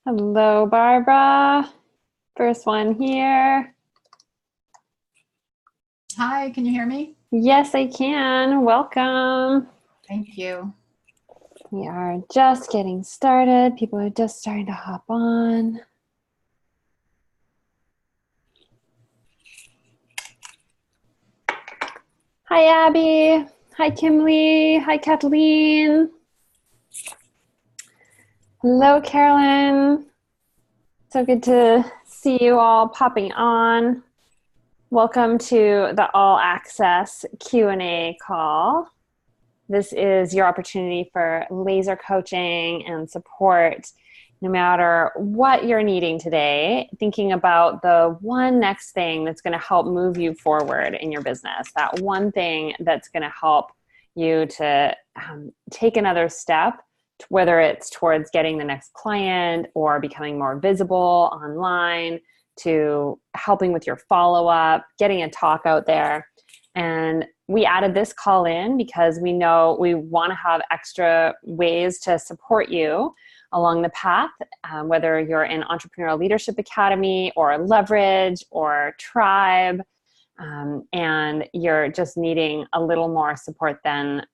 Hello, Barbara. First one here. Hi, can you hear me? Yes, I can. Welcome. Thank you. We are just getting started. People are just starting to hop on. Hi, Abby. Hi, Kimberly. Hi, Kathleen. Hello, Carolyn. So good to see you all popping on. Welcome to the All Access Q&A call. This is your opportunity for laser coaching and support no matter what you're needing today, thinking about the one next thing that's going to help move you forward in your business, that one thing that's going to help you to take another step, whether it's towards getting the next client or becoming more visible online, to helping with your follow-up, getting a talk out there. And we added this call in because we know we want to have extra ways to support you along the path, whether you're in Entrepreneurial Leadership Academy or Leverage or Tribe, and you're just needing a little more support than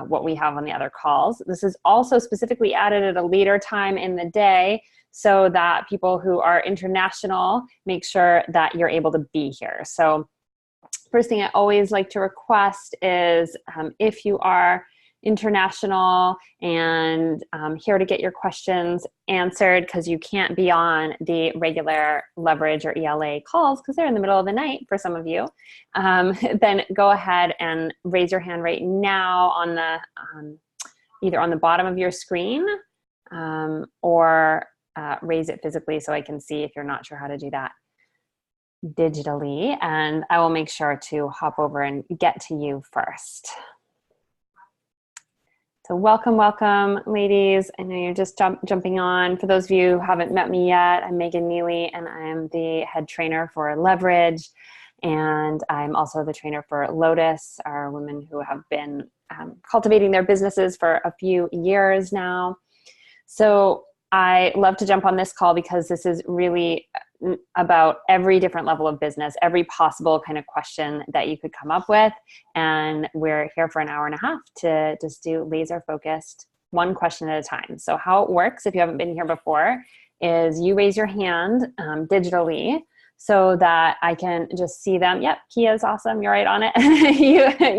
what we have on the other calls. This is also specifically added at a later time in the day so that people who are international make sure that you're able to be here. So first thing I always like to request is if you are international and here to get your questions answered because you can't be on the regular Leverage or ELA calls because they're in the middle of the night for some of you, then go ahead and raise your hand right now on the either on the bottom of your screen or raise it physically so I can see if you're not sure how to do that digitally, and I will make sure to hop over and get to you first. So welcome, ladies. I know you're just jumping on. For those of you who haven't met me yet, I'm Megan Neely, and I am the head trainer for Leverage, and I'm also the trainer for Lotus, our women who have been cultivating their businesses for a few years now. So I love to jump on this call because this is really about every different level of business, every possible kind of question that you could come up with. And we're here for an hour and a half to just do laser focused, one question at a time. So how it works, if you haven't been here before, is you raise your hand digitally so that I can just see them. Yep, Kia's awesome. You're right on it.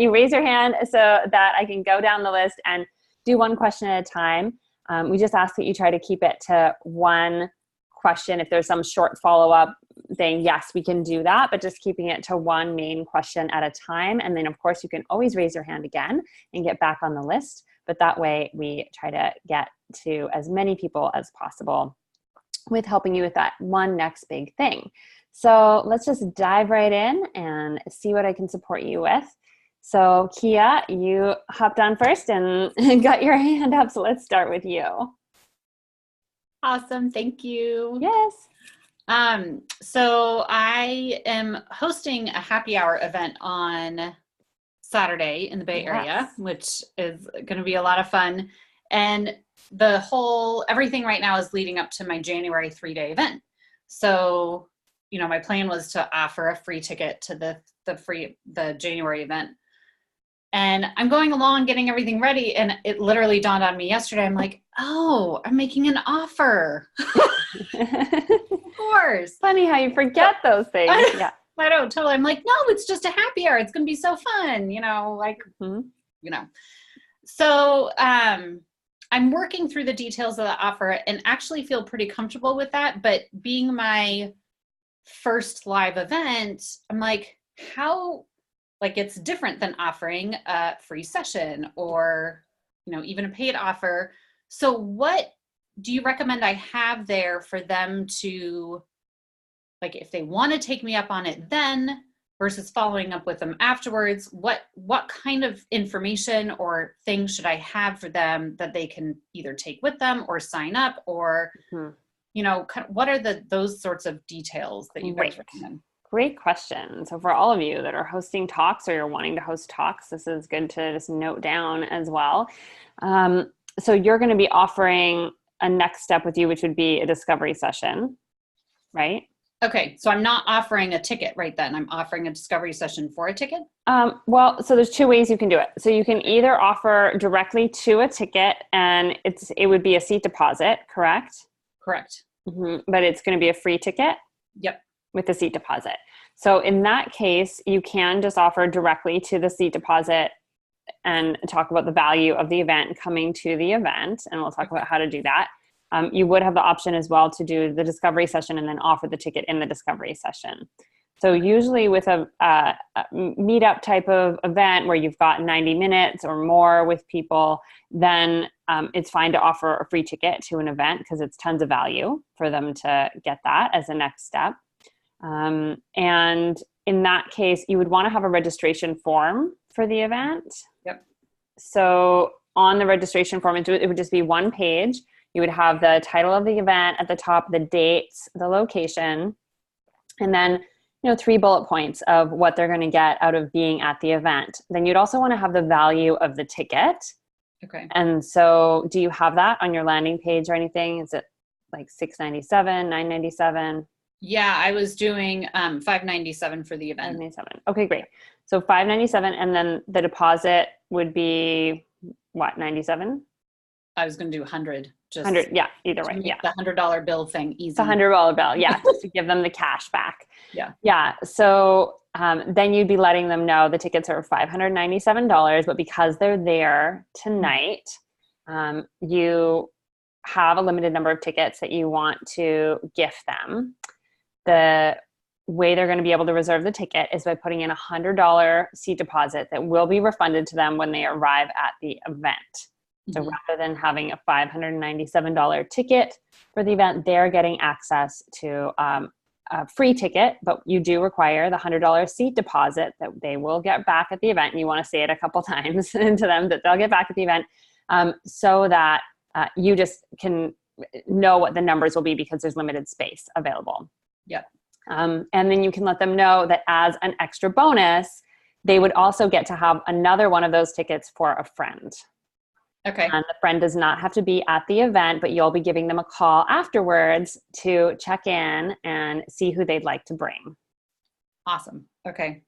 you raise your hand so that I can go down the list and do one question at a time. We just ask that you try to keep it to one question. If there's some short follow-up thing, yes, we can do that, but just keeping it to one main question at a time. And then of course you can always raise your hand again and get back on the list. But that way we try to get to as many people as possible with helping you with that one next big thing. So let's just dive right in and see what I can support you with. So Kia, you hopped on first and got your hand up. So let's start with you. Awesome. Thank you. Yes. So I am hosting a happy hour event on Saturday in the Bay Area, which is going to be a lot of fun. And everything right now is leading up to my January 3-day event. So, my plan was to offer a free ticket to the January event. And I'm going along, getting everything ready. And it literally dawned on me yesterday. I'm like, oh, I'm making an offer. Of course. Funny how you forget those things. Yeah. I don't totally. I'm like, no, it's just a happy hour. It's going to be so fun. So I'm working through the details of the offer and actually feel pretty comfortable with that. But being my first live event, I'm like, it's different than offering a free session or, even a paid offer. So what do you recommend I have there for them to, if they want to take me up on it then versus following up with them afterwards, what kind of information or things should I have for them that they can either take with them or sign up or, what are those sorts of details that you guys recommend? Great question. So for all of you that are hosting talks or you're wanting to host talks, this is good to just note down as well. So you're going to be offering a next step with you, which would be a discovery session, right? Okay, so I'm not offering a ticket right then. I'm offering a discovery session for a ticket? Well, so there's two ways you can do it. So you can either offer directly to a ticket, and it would be a seat deposit, correct? Correct. But it's going to be a free ticket? Yep. With the seat deposit. So in that case, you can just offer directly to the seat deposit and talk about the value of the event coming to the event, and we'll talk about how to do that. You would have the option as well to do the discovery session and then offer the ticket in the discovery session. So usually with a meetup type of event where you've got 90 minutes or more with people, then it's fine to offer a free ticket to an event because it's tons of value for them to get that as a next step. And in that case, you would want to have a registration form for the event. Yep. So on the registration form, it would just be one page. You would have the title of the event at the top, the dates, the location, and then 3 bullet points of what they're going to get out of being at the event. Then you'd also want to have the value of the ticket. Okay. And so do you have that on your landing page or anything? Is it like $6.97, $9.97? Yeah, I was doing $5.97 for the event. $5.97. Okay, great. So $5.97, and then the deposit would be what, $97? I was going to do 100. Just 100, yeah, either way. Yeah. The $100 bill thing easy. The $100 bill, yeah, just to give them the cash back. Yeah. Yeah. So then you'd be letting them know the tickets are $597, but because they're there tonight, you have a limited number of tickets that you want to gift them. The way they're going to be able to reserve the ticket is by putting in a $100 seat deposit that will be refunded to them when they arrive at the event. So rather than having a $597 ticket for the event, they're getting access to a free ticket, but you do require the $100 seat deposit that they will get back at the event. And you want to say it a couple times to them that they'll get back at the event, so that you just can know what the numbers will be because there's limited space available. Yep. And then you can let them know that as an extra bonus, they would also get to have another one of those tickets for a friend. Okay. And the friend does not have to be at the event, but you'll be giving them a call afterwards to check in and see who they'd like to bring. Awesome. Okay.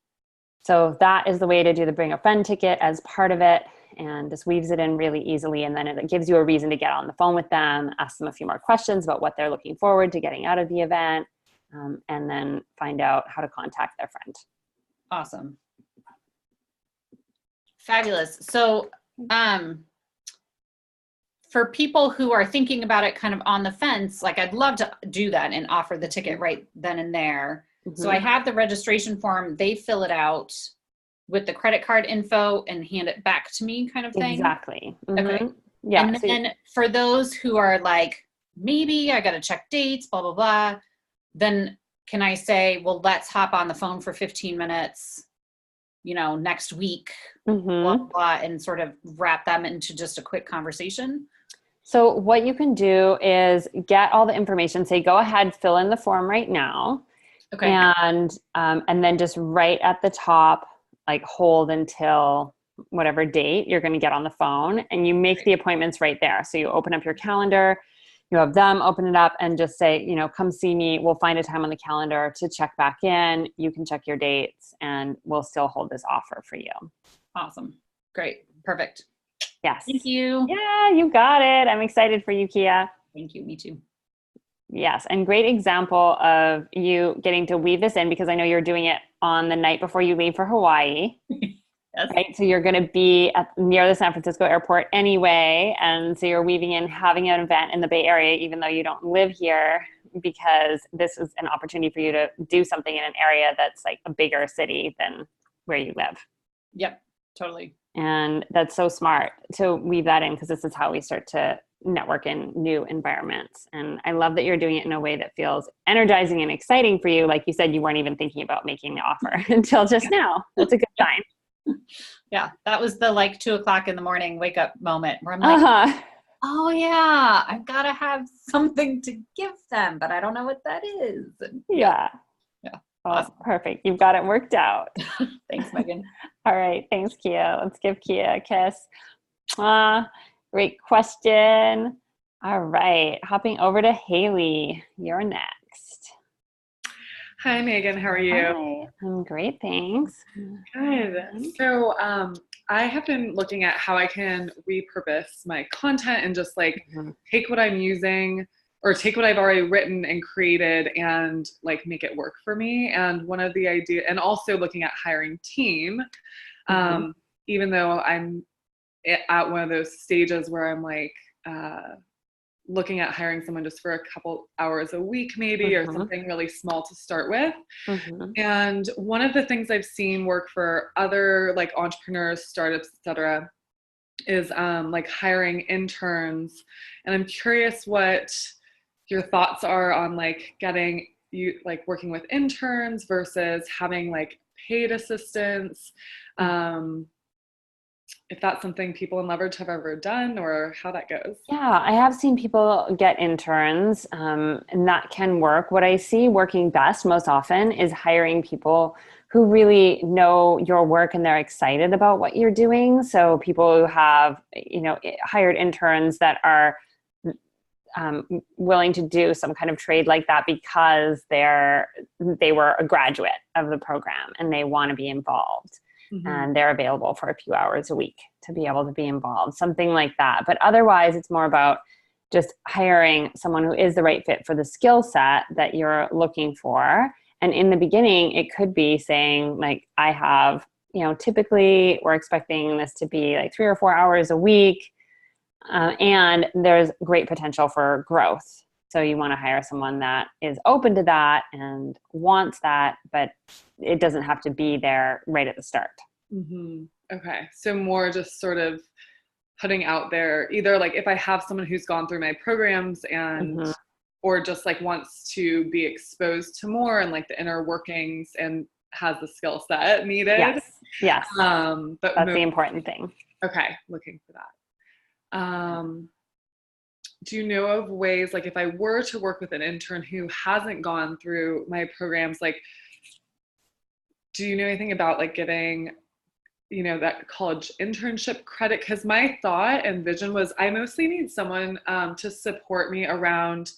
So that is the way to do the bring a friend ticket as part of it, and just weaves it in really easily. And then it gives you a reason to get on the phone with them, ask them a few more questions about what they're looking forward to getting out of the event, and then find out how to contact their friend. Awesome. Fabulous. So, for people who are thinking about it kind of on the fence, like I'd love to do that and offer the ticket right then and there. So I have the registration form, they fill it out with the credit card info and hand it back to me kind of thing. Exactly. Okay. Yeah. And then for those who are like, maybe I got to check dates, blah, blah, blah. Then can I say, well, let's hop on the phone for 15 minutes, next week, blah, blah, blah, and sort of wrap them into just a quick conversation? So what you can do is get all the information, say, go ahead, fill in the form right now. Okay. And then just right at the top, like hold until whatever date you're going to get on the phone, and you make the appointments right there. So you open up your calendar, you have them open it up and just say, come see me. We'll find a time on the calendar to check back in. You can check your dates and we'll still hold this offer for you. Awesome. Great. Perfect. Yes. Thank you. Yeah, you got it. I'm excited for you, Kia. Thank you. Me too. Yes. And great example of you getting to weave this in, because I know you're doing it on the night before you leave for Hawaii. Yes. Right. So you're going to be near the San Francisco airport anyway. And so you're weaving in having an event in the Bay Area, even though you don't live here, because this is an opportunity for you to do something in an area that's like a bigger city than where you live. Yep. Totally. And that's so smart to weave that in, because this is how we start to network in new environments. And I love that you're doing it in a way that feels energizing and exciting for you. Like you said, you weren't even thinking about making the offer until just now. That's a good sign. Yeah. That was the 2:00 in the morning wake up moment where I'm like, oh yeah, I've got to have something to give them, but I don't know what that is. Yeah. Yeah. Oh, Awesome. Perfect. You've got it worked out. Thanks, Megan. All right. Thanks, Kia. Let's give Kia a kiss. Great question. All right, hopping over to Haley. You're next. Hi, Megan. How are you? Hi, I'm great, thanks. Good. So, I have been looking at how I can repurpose my content and just like Mhm. take what I'm using or take what I've already written and created and like make it work for me. And one of the idea, and also looking at hiring team, Mhm. um, even though I'm at one of those stages where I'm like, looking at hiring someone just for a couple hours a week, maybe, or Mhm. something really small to start with. Mhm. And one of the things I've seen work for other like entrepreneurs, startups, etc., is like hiring interns. And I'm curious what your thoughts are on like getting you like working with interns versus having like paid assistants. Um, if that's something people in Leverage have ever done or how that goes. Yeah, I have seen people get interns, and that can work. What I see working best most often is hiring people who really know your work and they're excited about what you're doing. So people who have, hired interns that are willing to do some kind of trade like that because they were a graduate of the program and they want to be involved Mm-hmm. and they're available for a few hours a week to be able to be involved, something like that. But otherwise, it's more about just hiring someone who is the right fit for the skill set that you're looking for. And in the beginning, it could be saying, like, I have, typically we're expecting this to be like 3 or 4 hours a week. And there's great potential for growth. So you want to hire someone that is open to that and wants that, but it doesn't have to be there right at the start. Mm-hmm. Okay. So more just sort of putting out there either like if I have someone who's gone through my programs and Mm-hmm. or just like wants to be exposed to more and like the inner workings and has the skill set needed. Yes. Yes. But That's the important thing. okay, looking for that. Do you know of ways like if I were to work with an intern who hasn't gone through my programs, like do you know anything about like getting that college internship credit? Because my thought and vision was I mostly need someone to support me around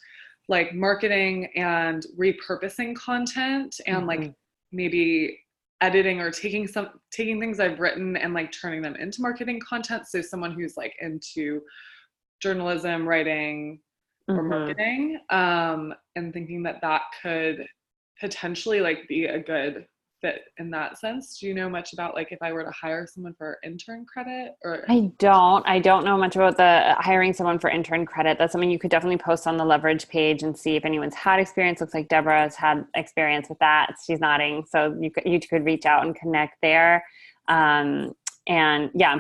like marketing and repurposing content and Mm-hmm. like maybe editing or taking things I've written and like turning them into marketing content. So someone who's like into journalism, writing, or Mm-hmm. marketing, and thinking that that could potentially like be a good fit in that sense. Do you know much about like if I were to hire someone for intern credit or? I don't know much about the hiring someone for intern credit. That's something you could definitely post on the Leverage page and see if anyone's had experience. Looks like Deborah has had experience with that. She's nodding. So you could reach out and connect there. And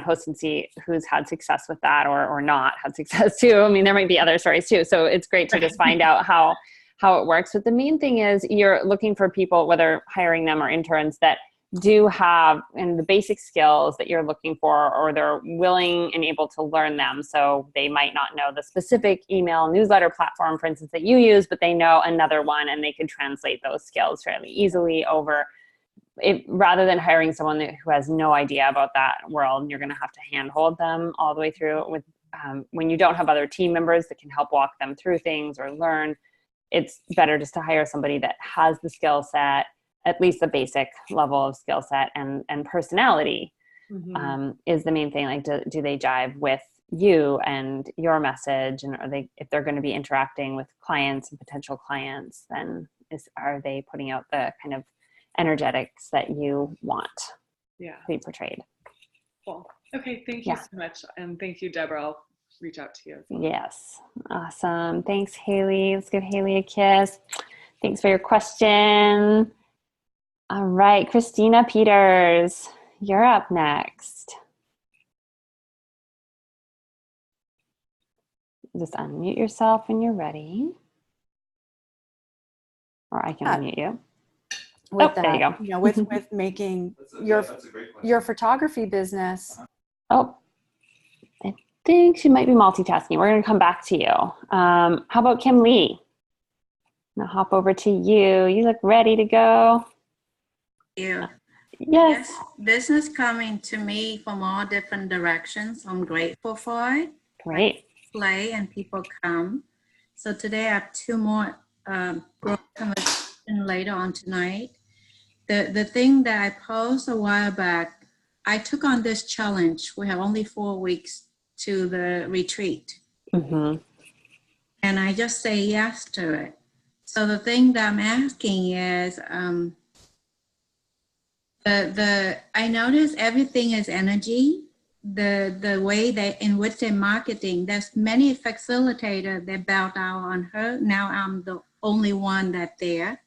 post and see who's had success with that or not had success too. I mean, there might be other stories too. So it's great to just find out how it works. But the main thing is you're looking for people, whether hiring them or interns, that do have and the basic skills that you're looking for, or they're willing and able to learn them. So they might not know the specific email newsletter platform, for instance, that you use, but they know another one and they can translate those skills fairly easily over it, rather than hiring someone who has no idea about that world. And you're going to have to handhold them all the way through with when you don't have other team members that can help walk them through things or learn. It's better just to hire somebody that has the skill set, at least the basic level of skill set and personality. Mm-hmm. Is the main thing. Like, do they jive with you and your message? And if they're going to be interacting with clients and potential clients, then are they putting out the kind of energetics that you want Yeah. to be portrayed? Cool. Okay. Thank you Yeah. so much. And thank you, Deborah. I'll reach out to you as well. Yes. Awesome. Thanks, Haley. Let's give Haley a kiss. Thanks for your question. All right, Christina Peters, you're up next. Just unmute yourself when you're ready. Or I can unmute you. With there you go. With making your photography business. Oh, I think she might be multitasking. We're going to come back to you. How about Kim Lee? I'll hop over to you. You look ready to go. You. Yes. Business coming to me from all different directions. I'm grateful for it. Great. play and people come. So today I have two more growth conversation later on tonight. The thing that I posed a while back, I took on this challenge. We have only 4 weeks to the retreat. Mm-hmm. And I just say yes to it. So the thing that I'm asking is, I notice everything is energy. The way in which they're marketing, there's many facilitators that bow down on her. Now I'm the only one that's there.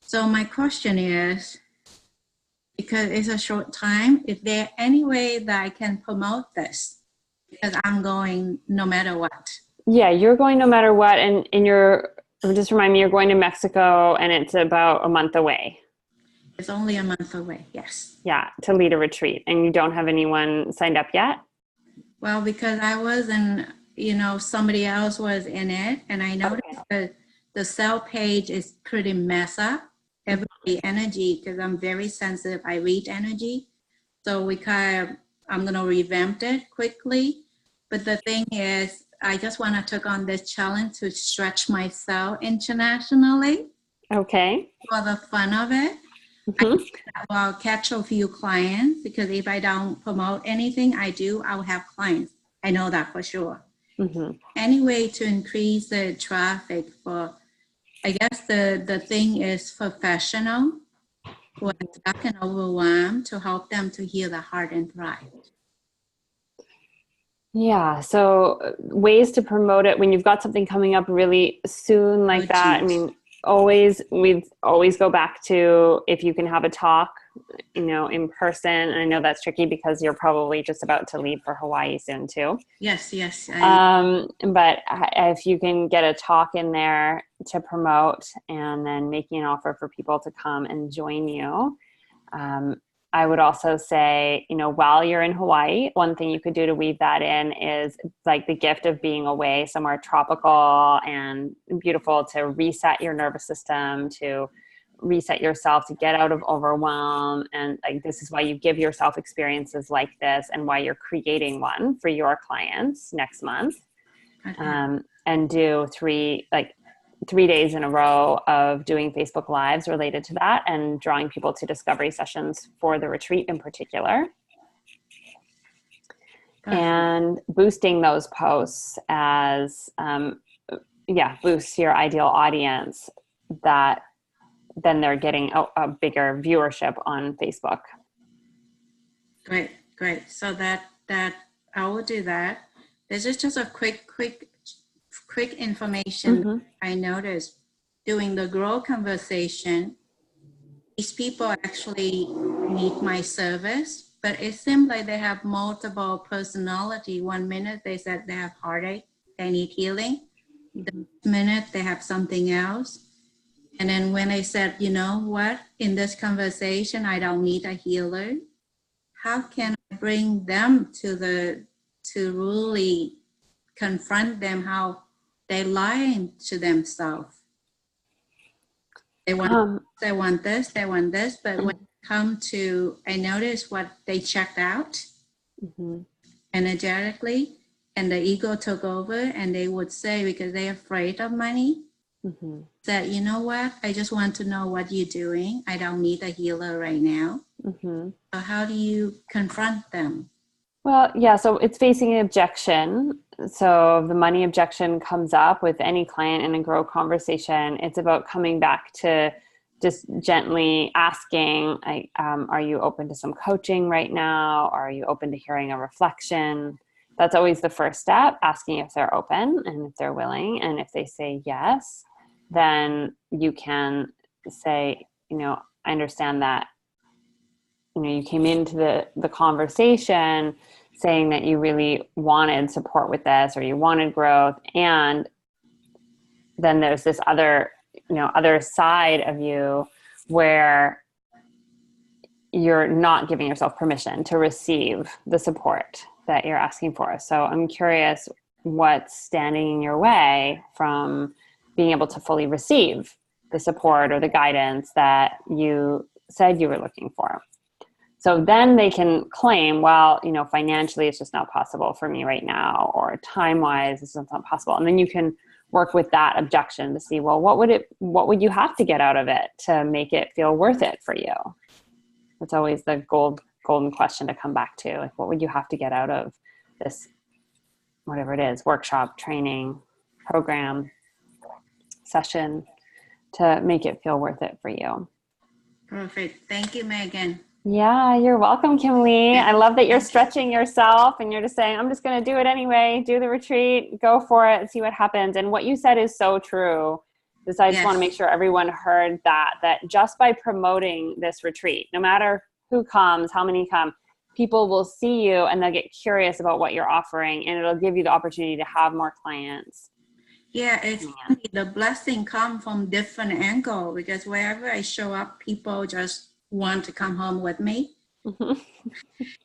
So my question is, because it's a short time, is there any way that I can promote this? Because I'm going no matter what. Yeah, you're going no matter what. And just remind me, you're going to Mexico and it's about a month away. It's only a month away, yes. Yeah, to lead a retreat. And you don't have anyone signed up yet? Well, because I wasn't, somebody else was in it. And I noticed that the cell page is pretty messed up. Every energy, because I'm very sensitive. I read energy. So I'm going to revamp it quickly. But the thing is, I just want to take on this challenge to stretch myself internationally. Okay. For the fun of it. Mm-hmm. I'll catch a few clients, because if I don't promote anything I do, I'll have clients. I know that for sure. Mm-hmm. Any way to increase the traffic I guess the thing is professional, who are stuck and overwhelmed, to help them to heal the heart and thrive. Yeah. So ways to promote it when you've got something coming up really soon like that. I mean, we always go back to, if you can have a talk, in person. And I know that's tricky because you're probably just about to leave for Hawaii soon too. Yes. But if you can get a talk in there to promote, and then making an offer for people to come and join you. I would also say, while you're in Hawaii, one thing you could do to weave that in is like the gift of being away somewhere tropical and beautiful, to reset your nervous system, to reset yourself, to get out of overwhelm. And like, this is why you give yourself experiences like this, and why you're creating one for your clients next month. Okay. And do 3 days in a row of doing Facebook Lives related to that, and drawing people to discovery sessions for the retreat in particular. And boosting those posts as, boosts your ideal audience, that then they're getting a bigger viewership on Facebook. Great. So that I will do that. This is just a quick information. Mm-hmm. I noticed during the grow conversation, these people actually need my service, but it seems like they have multiple personality. 1 minute they said they have heartache, they need healing. The next minute they have something else. And then when I said, you know what, in this conversation, I don't need a healer. How can I bring them to really confront them how they're lying to themselves? They want this, but when it comes to, I notice what they checked out energetically, and the ego took over, and they would say, because they're afraid of money, that, you know what, I just want to know what you're doing. I don't need a healer right now. So how do you confront them? Well, yeah, so it's facing an objection. So the money objection comes up with any client in a grow conversation. It's about coming back to just gently asking, are you open to some coaching right now? Are you open to hearing a reflection? That's always the first step, asking if they're open and if they're willing. And if they say yes, then you can say, I understand that, you came into the conversation saying that you really wanted support with this, or you wanted growth. And then there's this other side of you where you're not giving yourself permission to receive the support that you're asking for. So I'm curious what's standing in your way from being able to fully receive the support or the guidance that you said you were looking for. So then they can claim, well, financially it's just not possible for me right now, or time-wise it's just not possible. And then you can work with that objection to see, well, what would you have to get out of it to make it feel worth it for you? It's always the golden question to come back to. Like, what would you have to get out of this, whatever it is, workshop, training, program, session, to make it feel worth it for you? Perfect. Thank you, Megan. Yeah, you're welcome, Kim Lee. I love that you're stretching yourself and you're just saying, I'm just going to do it anyway, do the retreat, go for it and see what happens. And what you said is so true. I just want to make sure everyone heard that just by promoting this retreat, no matter who comes, how many come, people will see you and they'll get curious about what you're offering, and it'll give you the opportunity to have more clients. Yeah, it's funny. The blessing come from different angle, because wherever I show up, people just want to come home with me. Mm-hmm.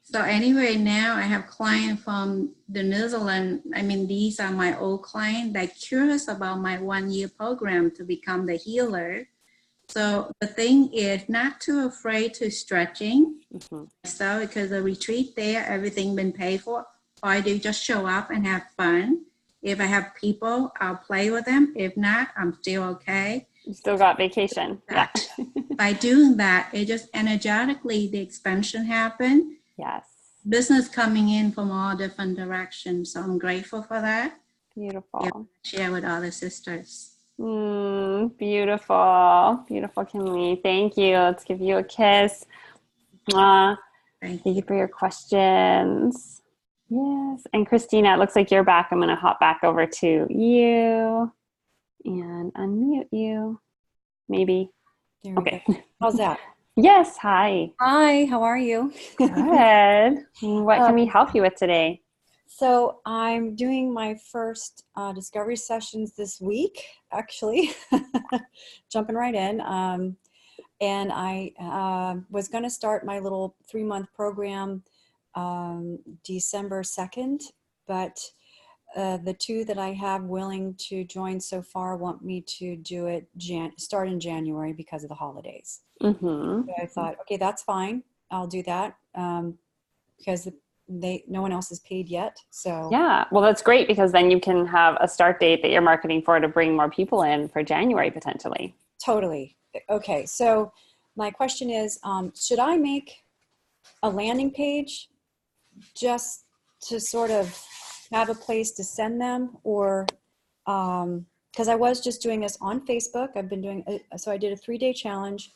So anyway, now I have clients from the New Zealand. I mean, these are my old clients. They're curious about my 1-year program to become the healer. So the thing is not too afraid to stretching. Mm-hmm. So because the retreat there, everything been paid for. All I do just show up and have fun. If I have people, I'll play with them. If not, I'm still okay. You still got vacation. Yeah. By doing that, it just energetically, the expansion happen. Yes. Business coming in from all different directions. So I'm grateful for that. Beautiful. Yeah, share with other sisters. Beautiful. Beautiful, Kim Lee. Thank you. Let's give you a kiss. Thank you for your questions. Yes. And Christina, it looks like you're back. I'm going to hop back over to you and unmute you. Maybe. There we Okay. go. How's that? Yes. Hi. Hi, how are you? Good. What can we help you with today? So I'm doing my first discovery sessions this week, actually, jumping right in. And I was going to start my little 3-month program December 2nd, but the 2 that I have willing to join so far want me to do it start in January because of the holidays. Mm-hmm. So I thought, okay, that's fine. I'll do that because no one else is paid yet. So yeah, well, that's great, because then you can have a start date that you're marketing for to bring more people in for January potentially. Totally. Okay, so my question is, should I make a landing page just to sort of have a place to send them, or because I was just doing this on Facebook. I've been doing so I did a 3-day challenge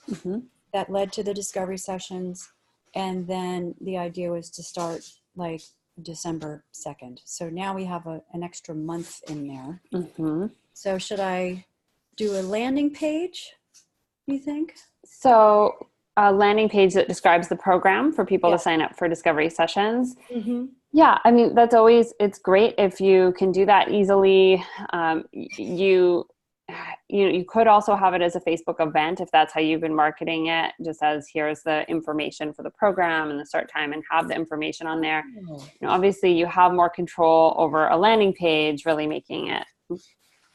that led to the discovery sessions, and then the idea was to start like December 2nd. So now we have an extra month in there. So should I do a landing page, you think? So a landing page that describes the program for people to sign up for discovery sessions. Yeah, I mean, it's great if you can do that easily. You could also have it as a Facebook event if that's how you've been marketing it, just as here's the information for the program and the start time, and have the information on there. Obviously you have more control over a landing page, really making it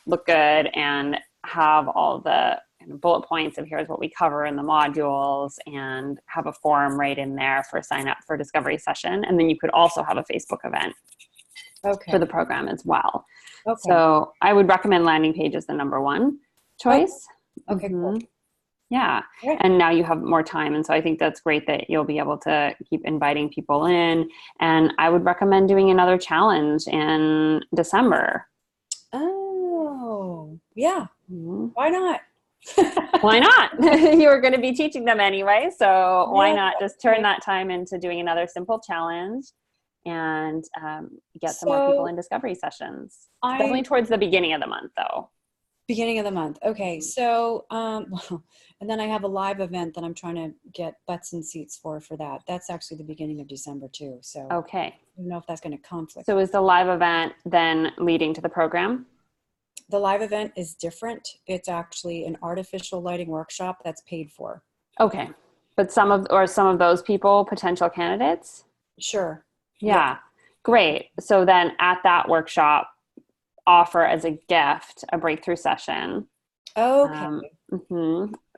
look good and have all the bullet points of here's what we cover in the modules, and have a form right in there for sign up for discovery session. And then you could also have a Facebook event for the program as well. So I would recommend landing page as the number 1 choice. Okay, cool. Yeah. Right. And now you have more time. And so I think that's great that you'll be able to keep inviting people in. And I would recommend doing another challenge in December. Oh, yeah. Why not? Why not? You were going to be teaching them anyway. So why not just turn that time into doing another simple challenge and get some more people in discovery sessions. Definitely towards the beginning of the month, though. Beginning of the month. Okay. So, and then I have a live event that I'm trying to get butts and seats for that. That's actually the beginning of December too. So okay. I don't know if that's going to conflict. So is the live event then leading to the program? The live event is different. It's actually an artificial lighting workshop that's paid for. Okay. But some of those people, potential candidates? Sure. Yeah. Great. So then at that workshop, offer as a gift a breakthrough session. Okay.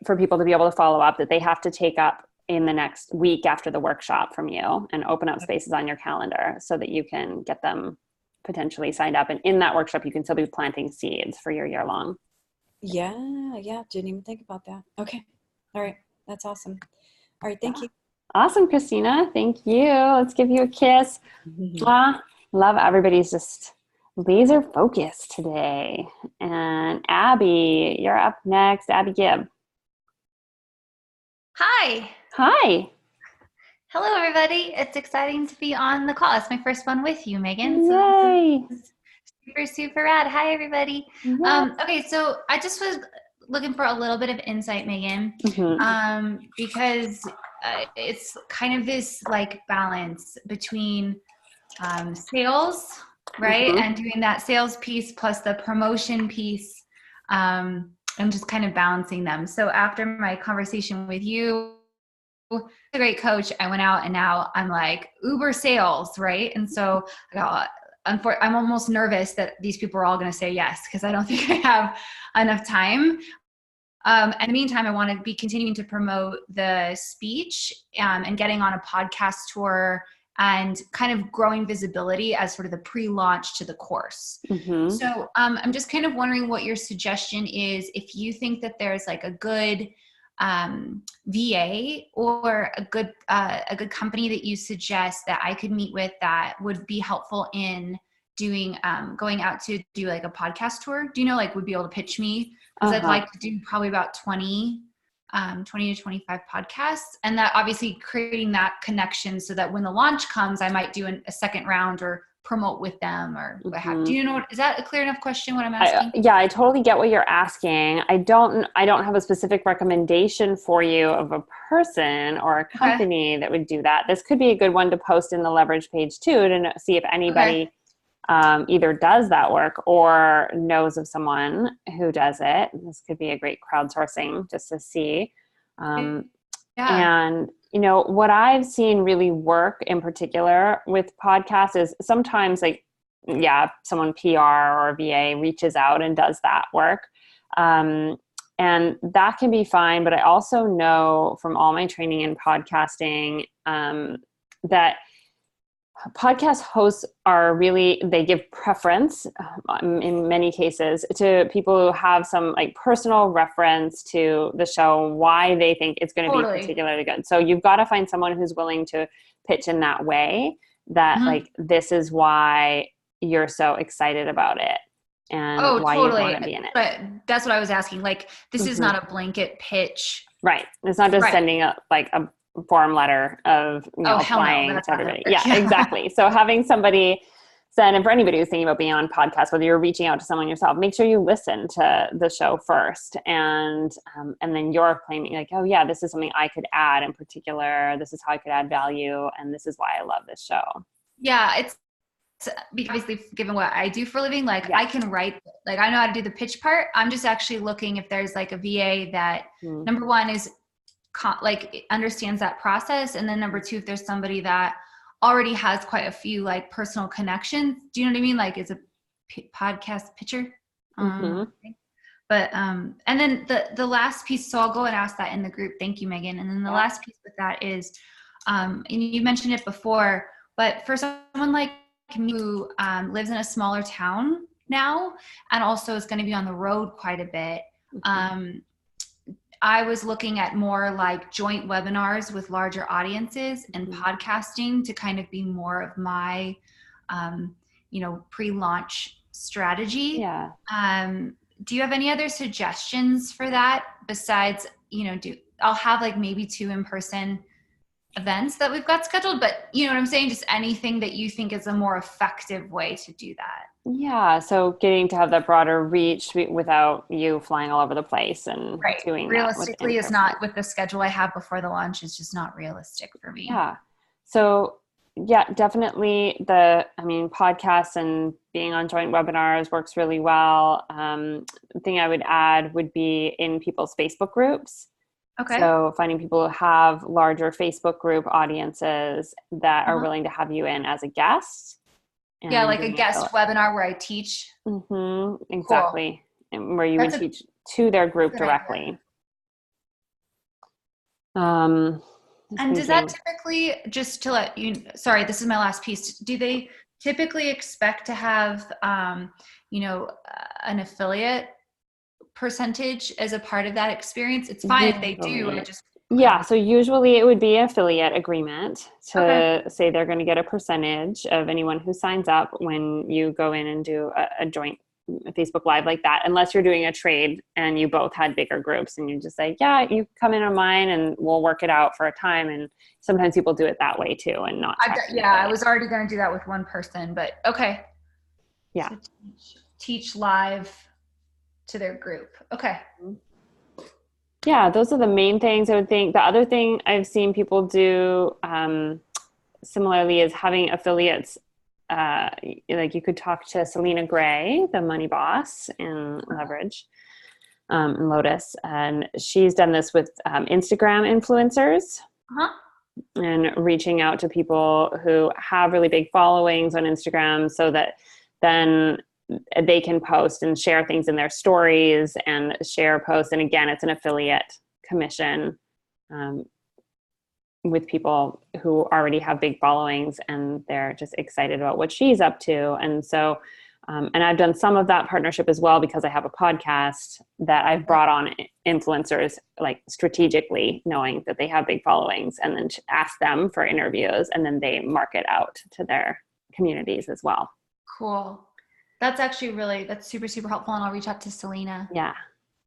For people to be able to follow up, that they have to take up in the next week after the workshop from you and open up spaces on your calendar so that you can get them potentially signed up. And in that workshop, you can still be planting seeds for your year long. Yeah. Didn't even think about that. Okay. All right. That's awesome. All right. Thank you. Awesome, Christina. Thank you. Let's give you a kiss. Mwah. Love everybody's just laser focused today. And Abby, you're up next. Abby Gibb. Hi. Hi. Hello, everybody. It's exciting to be on the call. It's my first one with you, Megan. Yay. So super, super rad. Hi, everybody. Okay, so I just was looking for a little bit of insight, Megan, because it's kind of this like balance between sales, right? And doing that sales piece plus the promotion piece. I'm just kind of balancing them. So after my conversation with you, a great coach, I went out and now I'm like Uber sales, right? And so I'm almost nervous that these people are all going to say yes because I don't think I have enough time. In the meantime, I want to be continuing to promote the speech and getting on a podcast tour and kind of growing visibility as sort of the pre-launch to the course. So I'm just kind of wondering what your suggestion is, if you think that there's like a good VA or a good company that you suggest that I could meet with that would be helpful in doing going out to do like a podcast tour. Do you know, like, would be able to pitch me? Because I'd like to do probably about 20 to 25 podcasts, and that obviously creating that connection so that when the launch comes, I might do a second round or promote with them or what have you. Do you know, is that a clear enough question what I'm asking? I totally get what you're asking. I don't have a specific recommendation for you of a person or a company that would do that. This could be a good one to post in the leverage page too, to see if anybody either does that work or knows of someone who does it. This could be a great crowdsourcing just to see. And, you know, what I've seen really work in particular with podcasts is sometimes someone PR or a VA reaches out and does that work. And that can be fine. But I also know from all my training in podcasting that podcast hosts they give preference in many cases to people who have some like personal reference to the show, why they think it's going to be particularly good. So you've got to find someone who's willing to pitch in that way, that like, this is why you're so excited about it and why you want to be in it. But that's what I was asking. Like, this is not a blanket pitch. Right. It's not just sending a form letter of applying to everybody. Yeah, exactly. So having somebody send, and for anybody who's thinking about being on podcast, whether you're reaching out to someone yourself, make sure you listen to the show first, and then you're claiming like, oh yeah, this is something I could add in particular. This is how I could add value, and this is why I love this show. Yeah, it's obviously, given what I do for a living, like I can write, like I know how to do the pitch part. I'm just actually looking if there's like a VA that number one is understands that process. And then number two, if there's somebody that already has quite a few like personal connections, do you know what I mean? Like is a podcast pitcher. But, and then the last piece, so I'll go and ask that in the group. Thank you, Megan. And then the last piece with that is, and you mentioned it before, but for someone like me who lives in a smaller town now, and also is going to be on the road quite a bit, I was looking at more like joint webinars with larger audiences and podcasting to kind of be more of my, pre-launch strategy. Yeah. Do you have any other suggestions for that besides, I'll have like maybe 2 in-person events that we've got scheduled, but you know what I'm saying? Just anything that you think is a more effective way to do that. Yeah. So getting to have that broader reach without you flying all over the place and doing realistically is not, with the schedule I have before the launch, is just not realistic for me. Yeah. So yeah, definitely podcasts and being on joint webinars works really well. The thing I would add would be in people's Facebook groups. Okay. So finding people who have larger Facebook group audiences that are willing to have you in as a guest. Yeah, like a guest webinar where I teach. Exactly. Cool. And where you would teach to their group directly. And does that typically, just to let you, sorry, this is my last piece. Do they typically expect to have, an affiliate percentage as a part of that experience? It's fine if they do. Yeah, so usually it would be an affiliate agreement to say they're going to get a percentage of anyone who signs up when you go in and do a joint Facebook Live like that, unless you're doing a trade and you both had bigger groups and you just say, yeah, you come in on mine and we'll work it out for a time. And sometimes people do it that way too and not. I was already going to do that with one person, but okay. Yeah. So teach live to their group. Okay. Yeah, those are the main things I would think. The other thing I've seen people do similarly is having affiliates. Like you could talk to Selena Gray, the money boss in Leverage, in Lotus, and she's done this with Instagram influencers and reaching out to people who have really big followings on Instagram so that then they can post and share things in their stories and share posts. And again, it's an affiliate commission with people who already have big followings and they're just excited about what she's up to. And so, and I've done some of that partnership as well because I have a podcast that I've brought on influencers like strategically knowing that they have big followings and then ask them for interviews and then they market out to their communities as well. Cool. That's actually that's super, super helpful. And I'll reach out to Selena. Yeah.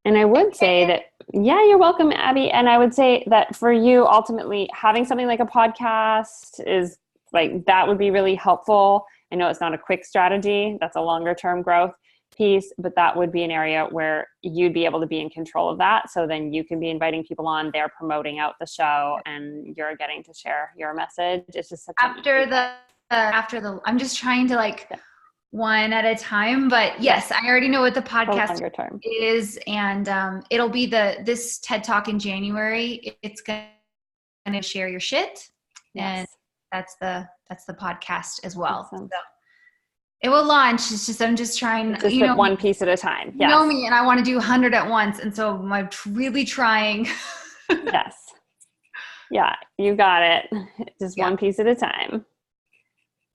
And I would say that, yeah, you're welcome, Abby. And I would say that for you, ultimately, having something like a podcast is like, that would be really helpful. I know it's not a quick strategy. That's a longer term growth piece, but that would be an area where you'd be able to be in control of that. So then you can be inviting people on, they're promoting out the show and you're getting to share your message. It's just such after the, I'm just trying to one at a time, but yes, I already know what the podcast is, and it'll be this TED Talk in January. It's gonna share your shit, and that's the podcast as well. Awesome. So it will launch. It's just I'm just trying, one piece at a time. You know me, and I want to do 100 at once, and so I'm really trying. Yes. Yeah, you got it. Just one piece at a time.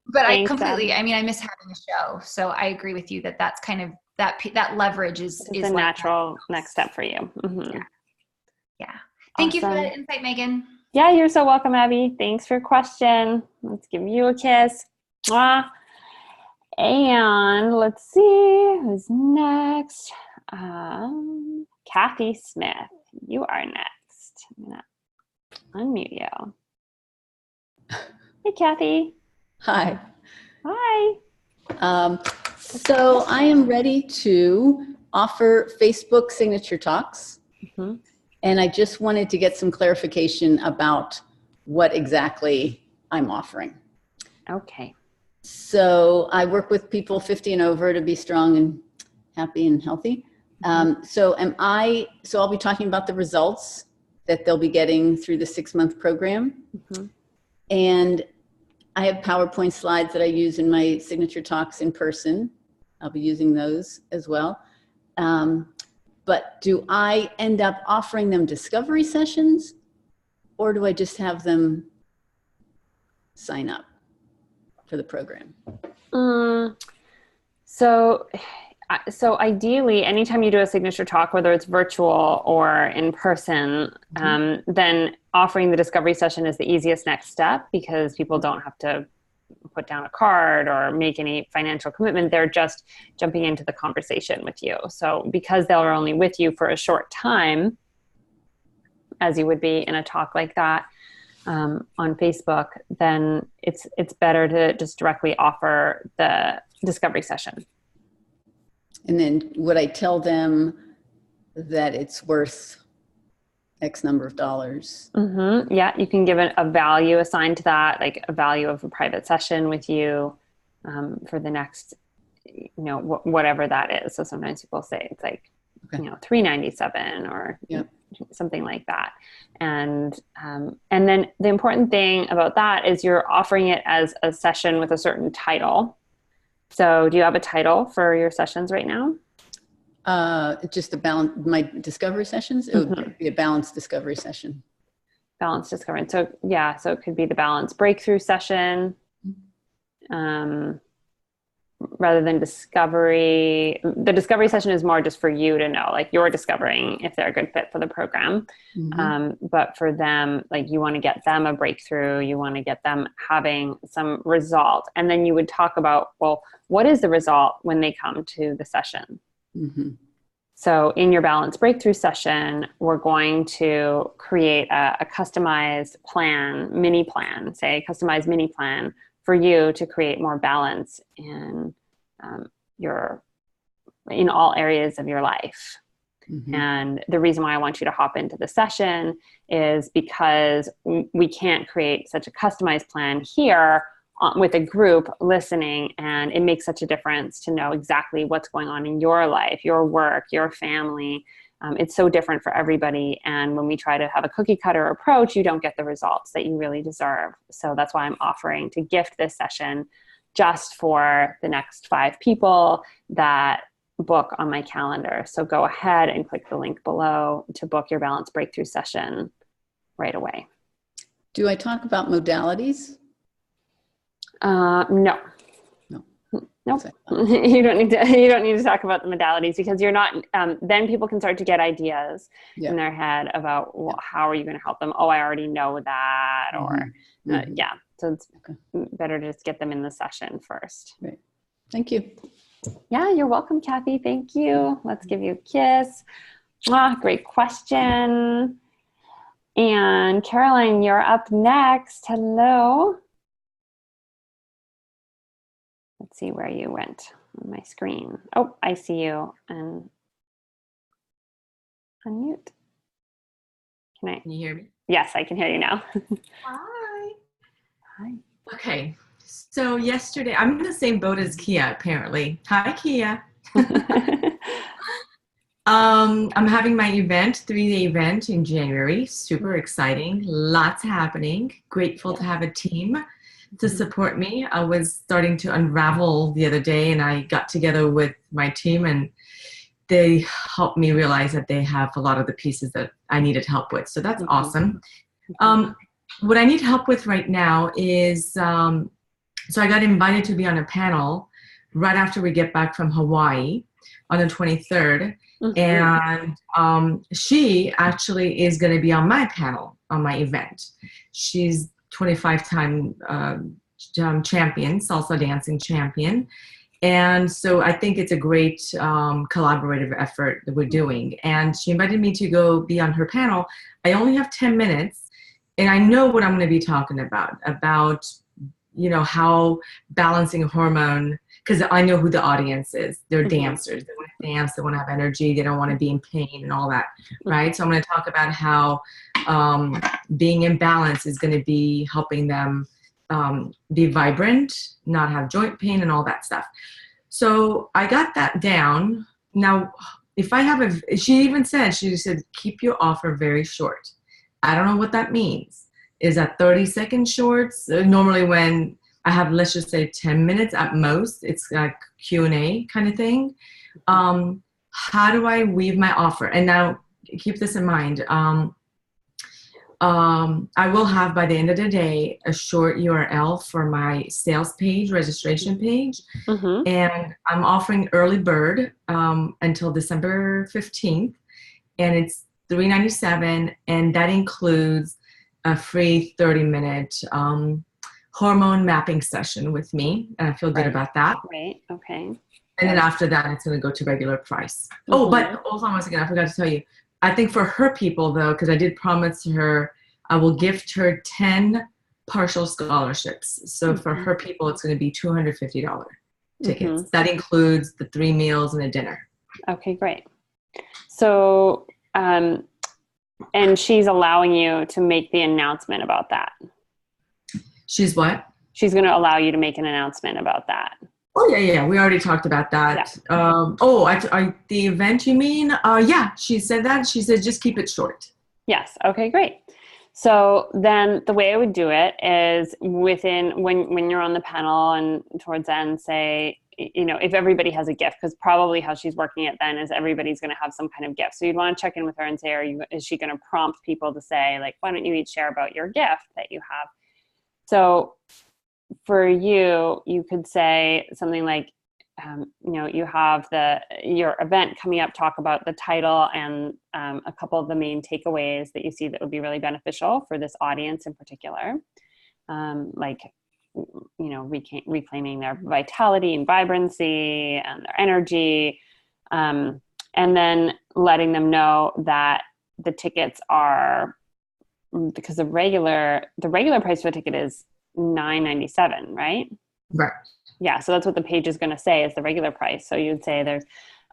But I miss having a show. So I agree with you that's kind of that leverage is a natural next step for you. Mm-hmm. Yeah. Thank you for that insight, Megan. Yeah, you're so welcome, Abby. Thanks for your question. Let's give you a kiss. Mwah. And let's see who's next. Kathy Smith, you are next. I'm gonna unmute you. Hey, Kathy. Hi. Hi. So I am ready to offer Facebook signature talks. Mm-hmm. And I just wanted to get some clarification about what exactly I'm offering. Okay. So I work with people 50 and over to be strong and happy and healthy. So I'll be talking about the results that they'll be getting through the 6-month program. Mm-hmm. And I have PowerPoint slides that I use in my signature talks in person. I'll be using those as well. But do I end up offering them discovery sessions or do I just have them sign up for the program? So ideally, anytime you do a signature talk, whether it's virtual or in person, then offering the discovery session is the easiest next step because people don't have to put down a card or make any financial commitment. They're just jumping into the conversation with you. So because they're only with you for a short time, as you would be in a talk like that on Facebook, then it's better to just directly offer the discovery session. And then would I tell them that it's worth X number of dollars? Mm-hmm. Yeah, you can give it a value assigned to that, like a value of a private session with you for the next, whatever that is. So sometimes people say it's like, $397 or something like that. And then the important thing about that is you're offering it as a session with a certain title. So do you have a title for your sessions right now? Just my discovery sessions? It would be a balanced discovery session. balance discovery. So yeah, so it could be the balance breakthrough session, rather than discovery. The discovery session is more just for you to know, like you're discovering if they're a good fit for the program. But for them, like you want to get them a breakthrough, you want to get them having some result. And then you would talk about, well, what is the result when they come to the session? So in your balance breakthrough session, we're going to create a customized plan, mini plan, say customized mini plan for you to create more balance in in all areas of your life. And the reason why I want you to hop into the session is because we can't create such a customized plan here with a group listening, and it makes such a difference to know exactly what's going on in your life, your work, your family. It's so different for everybody. And when we try to have a cookie cutter approach, you don't get the results that you really deserve. So that's why I'm offering to gift this session just for the next 5 people that book on my calendar. So go ahead and click the link below to book your balance breakthrough session right away. Do I talk about modalities? No. Nope. You don't need to talk about the modalities, because you're not, then people can start to get ideas in their head about, well, how are you going to help them? Oh, I already know that. Or yeah. So it's better to just get them in the session first. Great. Thank you. Yeah, you're welcome, Kathy. Thank you. Let's give you a kiss. Great question. And Caroline, you're up next. Hello. Let's see where you went on my screen. Oh, I see you. And unmute. Can you hear me? Yes, I can hear you now. Hi. Hi. Okay. So yesterday, I'm in the same boat as Kia, apparently. Hi, Kia. I'm having my event, 3-day event in January. Super exciting. Lots happening. Grateful to have a team to support me. I was starting to unravel the other day, and I got together with my team, and they helped me realize that they have a lot of the pieces that I needed help with. So that's awesome. What I need help with right now is, so I got invited to be on a panel right after we get back from Hawaii on the 23rd. And she actually is going to be on my panel on my event. She's 25-time champion, salsa dancing champion. And so I think it's a great collaborative effort that we're doing. And she invited me to go be on her panel. I only have 10 minutes, and I know what I'm going to be talking about, you know, how balancing hormone, because I know who the audience is. They're dancers. They want to dance. They want to have energy. They don't want to be in pain and all that, right? So I'm going to talk about how being in balance is going to be helping them be vibrant, not have joint pain and all that stuff. So I got that down. Now, if I have she even said, keep your offer very short. I don't know what that means. Is that 30-second shorts? Normally when I have, let's just say 10 minutes at most, it's like Q&A kind of thing. How do I weave my offer? And now keep this in mind. I will have by the end of the day a short URL for my sales page, registration page. And I'm offering early bird until December 15th. And it's $397, and that includes a free 30-minute hormone mapping session with me, and I feel good about that. Right. Okay. And then after that, it's going to go to regular price. Oh, but hold on once again, I forgot to tell you. I think for her people, though, because I did promise her, I will gift her 10 partial scholarships. So for her people, it's going to be $250 tickets. That includes the 3 meals and a dinner. Okay, great. So, and she's allowing you to make the announcement about that. She's what? She's going to allow you to make an announcement about that. Oh, yeah. We already talked about that. Yeah. The event, you mean? Yeah, she said that. She said, just keep it short. Yes. Okay, great. So then the way I would do it is when you're on the panel and towards the end, say, if everybody has a gift, because probably how she's working it then is everybody's going to have some kind of gift. So you'd want to check in with her and say, is she going to prompt people to say, like, why don't you each share about your gift that you have? So for you, you could say something like, you have your event coming up, talk about the title and a couple of the main takeaways that you see that would be really beneficial for this audience in particular. Reclaiming their vitality and vibrancy and their energy. And then letting them know that the tickets are, because the regular price for the ticket is $9.97, right? Right. Yeah. So that's what the page is going to say is the regular price. So you'd say there's,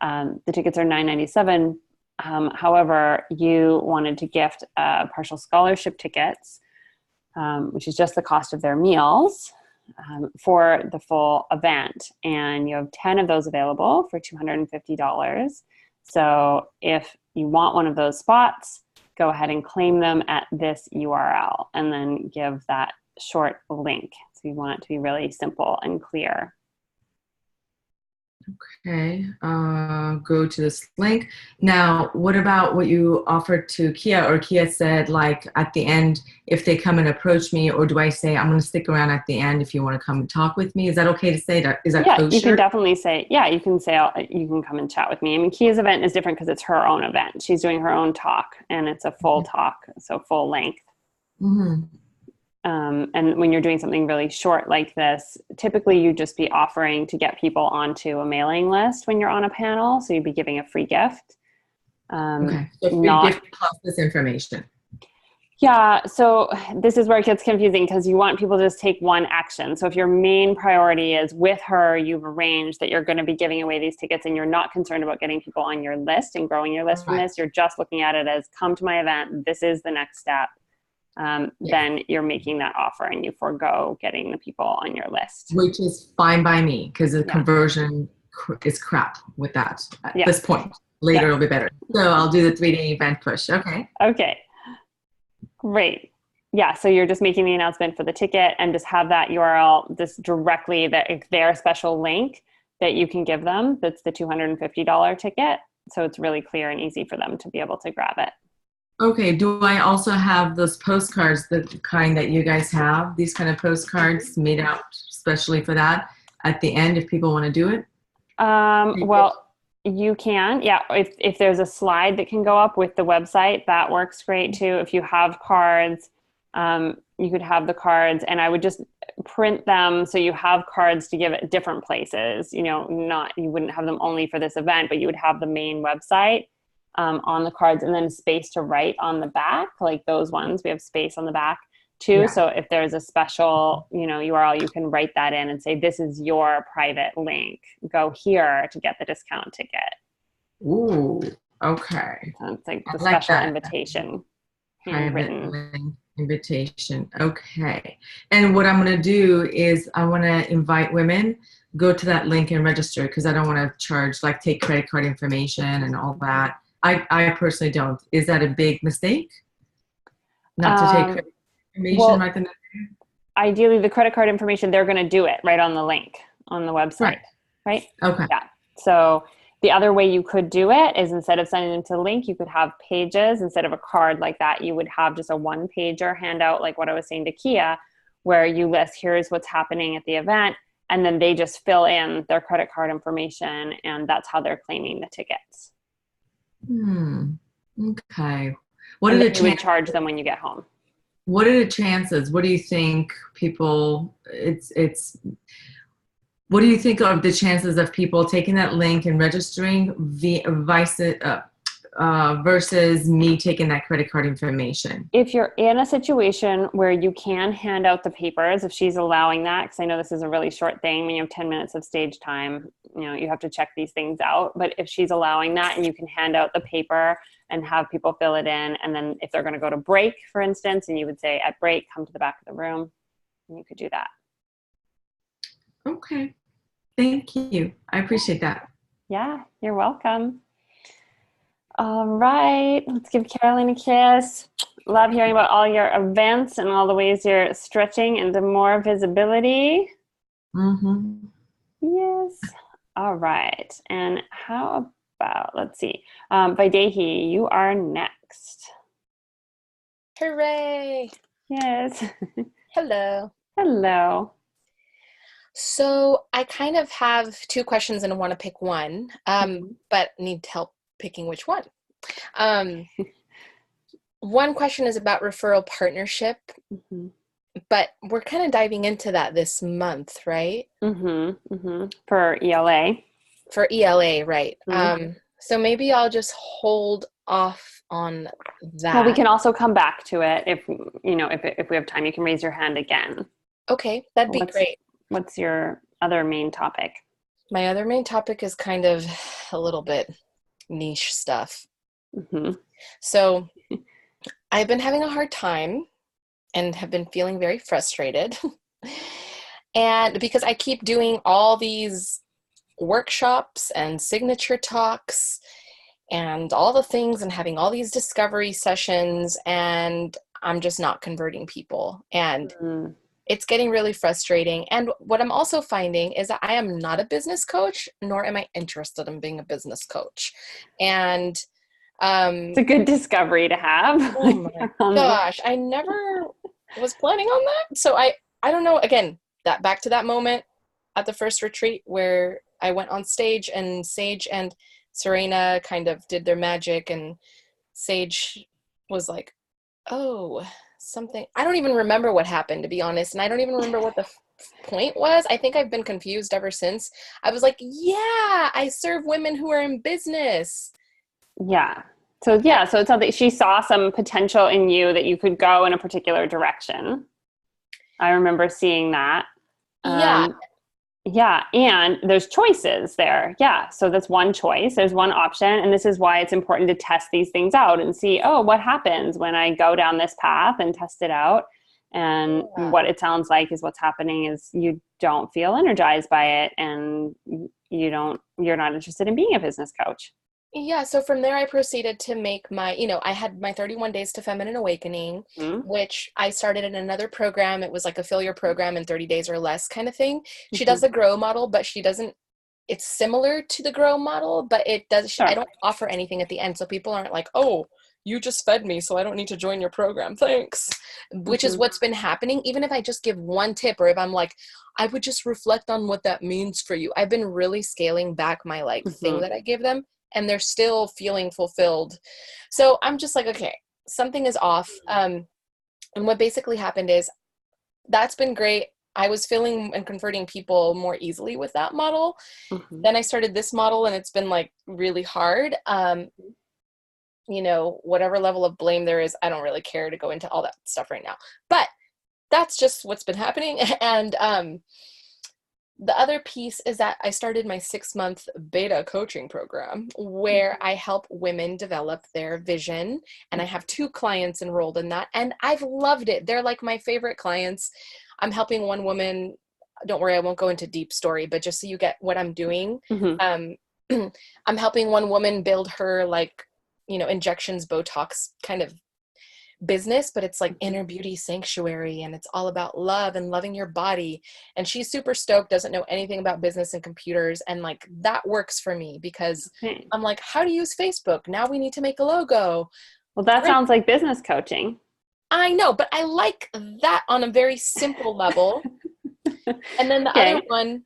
the tickets are $9.97. However, you wanted to gift partial scholarship tickets, which is just the cost of their meals, for the full event. And you have 10 of those available for $250. So if you want one of those spots, go ahead and claim them at this URL and then give that short link. So you want it to be really simple and clear. Okay, go to this link. Now, what about what you offered to Kia, or Kia said, like, at the end, if they come and approach me, or do I say, I'm going to stick around at the end if you want to come and talk with me? Is that okay to say that? Is that kosher? You can definitely say, you can say, you can come and chat with me. I mean, Kia's event is different because it's her own event. She's doing her own talk and it's a full talk, so full length. Mm-hmm. And when you're doing something really short like this, typically you'd just be offering to get people onto a mailing list when you're on a panel. So you'd be giving a free gift. Okay. So free gift plus this information. Yeah. So this is where it gets confusing because you want people to just take one action. So if your main priority is with her, you've arranged that you're going to be giving away these tickets and you're not concerned about getting people on your list and growing your list from this. You're just looking at it as, come to my event. This is the next step. Then you're making that offer and you forego getting the people on your list. Which is fine by me because the conversion is crap with that at this point. Later it'll be better. So I'll do the 3-day event push. Okay. Okay. Great. Yeah. So you're just making the announcement for the ticket and just have that URL just directly, their special link that you can give them. That's the $250 ticket. So it's really clear and easy for them to be able to grab it. Okay, do I also have those postcards, the kind that you guys have, these kind of postcards made out especially for that at the end if people want to do it? Well, you can. Yeah, if there's a slide that can go up with the website, that works great too. If you have cards, you could have the cards, and I would just print them so you have cards to give at different places. You wouldn't have them only for this event, but you would have the main website on the cards, and then space to write on the back, like those ones. We have space on the back too. Yeah. So if there's a special, URL, you can write that in and say, this is your private link. Go here to get the discount ticket. Ooh, okay. So it's like the special invitation. Handwritten. Invitation. Okay. And what I'm going to do is I want to invite women, go to that link and register, because I don't want to charge, like take credit card information and all that. I personally don't. Is that a big mistake? Not to take credit information right then? Ideally, the credit card information, they're going to do it right on the link on the website, right? Okay. Yeah. So the other way you could do it is, instead of sending them to the link, you could have pages. Instead of a card like that, you would have just a one-pager handout, like what I was saying to Kia, where you list, here's what's happening at the event, and then they just fill in their credit card information, and that's how they're claiming the tickets. Okay. What are the chances? You would charge them when you get home. What are the chances? What do you think people, what do you think of the chances of people taking that link and registering versus me taking that credit card information? If you're in a situation where you can hand out the papers, if she's allowing that, because I know this is a really short thing, when you have 10 minutes of stage time, you have to check these things out. But if she's allowing that and you can hand out the paper and have people fill it in, and then if they're going to go to break, for instance, and you would say at break, come to the back of the room, and you could do that. Okay. Thank you. I appreciate that. Yeah, you're welcome. All right, let's give Carolyn a kiss. Love hearing about all your events and all the ways you're stretching into more visibility. Yes. All right. And how about, let's see, Vaidehi, you are next. Hooray! Yes. Hello. Hello. So I kind of have two questions and I want to pick one, but need help picking which one. One question is about referral partnership, but we're kind of diving into that this month, right? For ELA. For ELA, right. So maybe I'll just hold off on that. Well, we can also come back to it if we have time. You can raise your hand again. Okay, that'd be great. What's your other main topic? My other main topic is kind of a little bit niche stuff. So I've been having a hard time and have been feeling very frustrated. And because I keep doing all these workshops and signature talks and all the things and having all these discovery sessions, and I'm just not converting people. And it's getting really frustrating. And what I'm also finding is that I am not a business coach, nor am I interested in being a business coach. And it's a good discovery to have. Oh my gosh, I never was planning on that. So I don't know, again, that back to that moment at the first retreat where I went on stage and Sage and Serena kind of did their magic, and Sage was like, oh, something. I don't even remember what happened, to be honest. And I don't even remember what the point was. I think I've been confused ever since. I was like, yeah, I serve women who are in business. Yeah. So it's something, she saw some potential in you that you could go in a particular direction. I remember seeing that. Yeah. And there's choices there. Yeah. So that's one choice. There's one option. And this is why it's important to test these things out and see, oh, what happens when I go down this path and test it out. And what it sounds like is what's happening is you don't feel energized by it, and you're not interested in being a business coach. Yeah, so from there I proceeded to make my, I had my 31 Days to Feminine Awakening, which I started in another program. It was like a fill your program in 30 days or less kind of thing. She does the grow model, but she doesn't, it's similar to the grow model, but it does, I don't offer anything at the end. So people aren't like, oh, you just fed me, so I don't need to join your program. Thanks. Which is what's been happening. Even if I just give one tip, or if I'm like, I would just reflect on what that means for you. I've been really scaling back my thing that I give them, and they're still feeling fulfilled. So I'm just like, okay, something is off. And what basically happened is that's been great. I was filling and converting people more easily with that model. Then I started this model, and it's been like really hard. Whatever level of blame there is, I don't really care to go into all that stuff right now. But that's just what's been happening. And the other piece is that I started my 6-month beta coaching program where I help women develop their vision. And I have 2 clients enrolled in that. And I've loved it. They're like my favorite clients. I'm helping one woman. Don't worry, I won't go into deep story, but just so you get what I'm doing. I'm helping one woman build her injections, Botox kind of business, but it's like inner beauty sanctuary, and it's all about love and loving your body. And she's super stoked, doesn't know anything about business and computers, and that works for me because I'm like, how to use Facebook? Now we need to make a logo. Well, that sounds like business coaching. I know, but I like that on a very simple level. And then the other one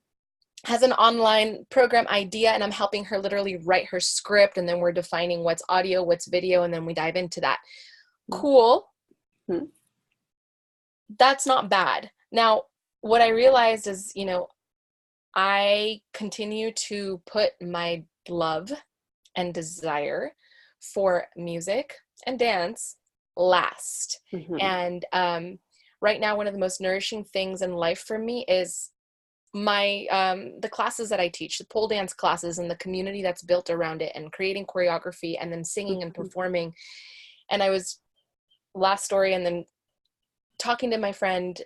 has an online program idea, and I'm helping her literally write her script, and then we're defining what's audio, what's video, and then we dive into that. Cool. That's not bad. Now, what I realized is, I continue to put my love and desire for music and dance last. And right now, one of the most nourishing things in life for me is my the classes that I teach, the pole dance classes, and the community that's built around it, and creating choreography, and then singing and performing. And I was last story, and then talking to my friend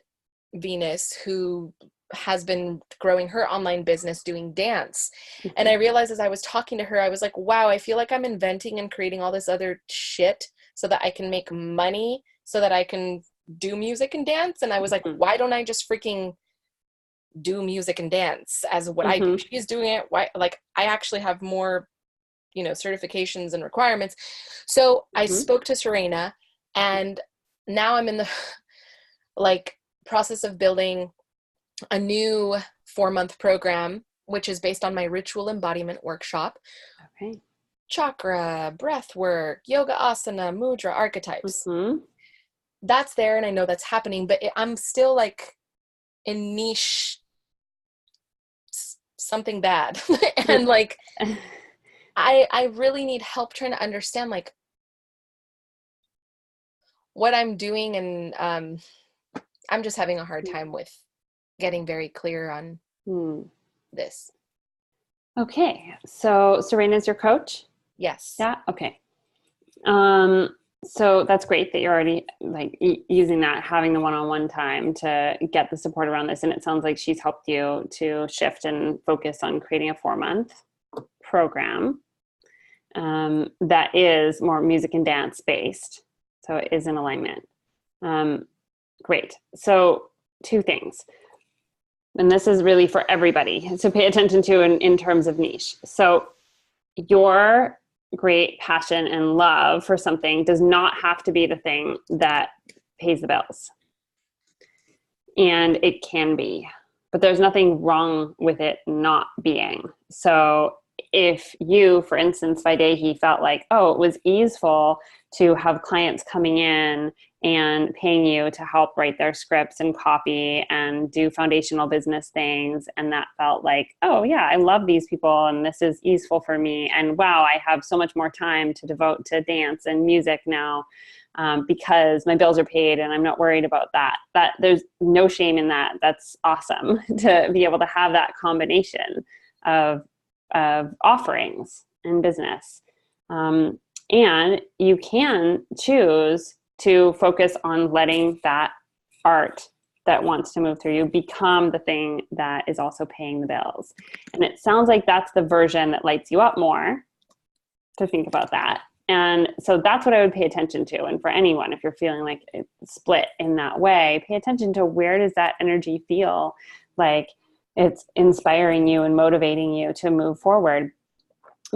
Venus, who has been growing her online business doing dance. And I realized as I was talking to her, I was like, wow, I feel like I'm inventing and creating all this other shit so that I can make money, so that I can do music and dance. And I was like, why don't I just freaking do music and dance as what I do. She's doing it. Why? Like, I actually have more, you know, certifications and requirements. So I spoke to Serena, and now I'm in the like process of building a new 4-month program, which is based on my ritual embodiment workshop. Okay. Chakra, breath work, yoga, asana, mudra, archetypes. That's there, and I know that's happening, but I'm still like in niche something bad. And like, I really need help trying to understand like what I'm doing, and I'm just having a hard time with getting very clear on this. Okay, so Serena's your coach? Yes. Yeah, okay. So that's great that you're already like using that, having the one-on-one time to get the support around this. And it sounds like she's helped you to shift and focus on creating a 4-month program that is more music and dance based. So it is in alignment. Great. So 2 things. And this is really for everybody to pay attention to in terms of niche. So your great passion and love for something does not have to be the thing that pays the bills. And it can be, but there's nothing wrong with it not being. So if you, for instance, Vaidehi, felt like, oh, it was easeful to have clients coming in and paying you to help write their scripts and copy and do foundational business things, and that felt like, oh yeah, I love these people and this is easeful for me, and wow, I have so much more time to devote to dance and music now because my bills are paid and I'm not worried about that. That there's no shame in that. That's awesome to be able to have that combination of offerings in business. And you can choose to focus on letting that art that wants to move through you become the thing that is also paying the bills. And it sounds like that's the version that lights you up more, to think about that. And so that's what I would pay attention to. And for anyone, if you're feeling like it's split in that way, pay attention to where does that energy feel like it's inspiring you and motivating you to move forward.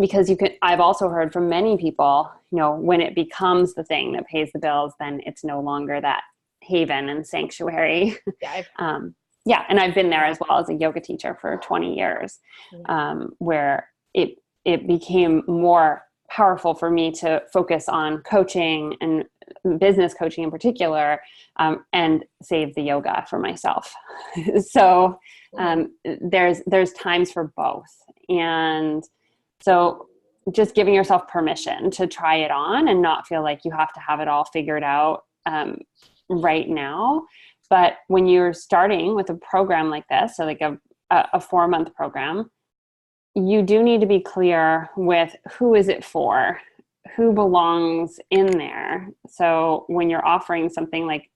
Because I've also heard from many people, you know, when it becomes the thing that pays the bills, then it's no longer that haven and sanctuary. Yeah. And I've been there as well as a yoga teacher for 20 years, where it became more powerful for me to focus on coaching and business coaching in particular, and save the yoga for myself. So there's times for both. And so just giving yourself permission to try it on and not feel like you have to have it all figured out right now. But when you're starting with a program like this, so like a 4-month program, you do need to be clear with who is it for, who belongs in there. So when you're offering something like,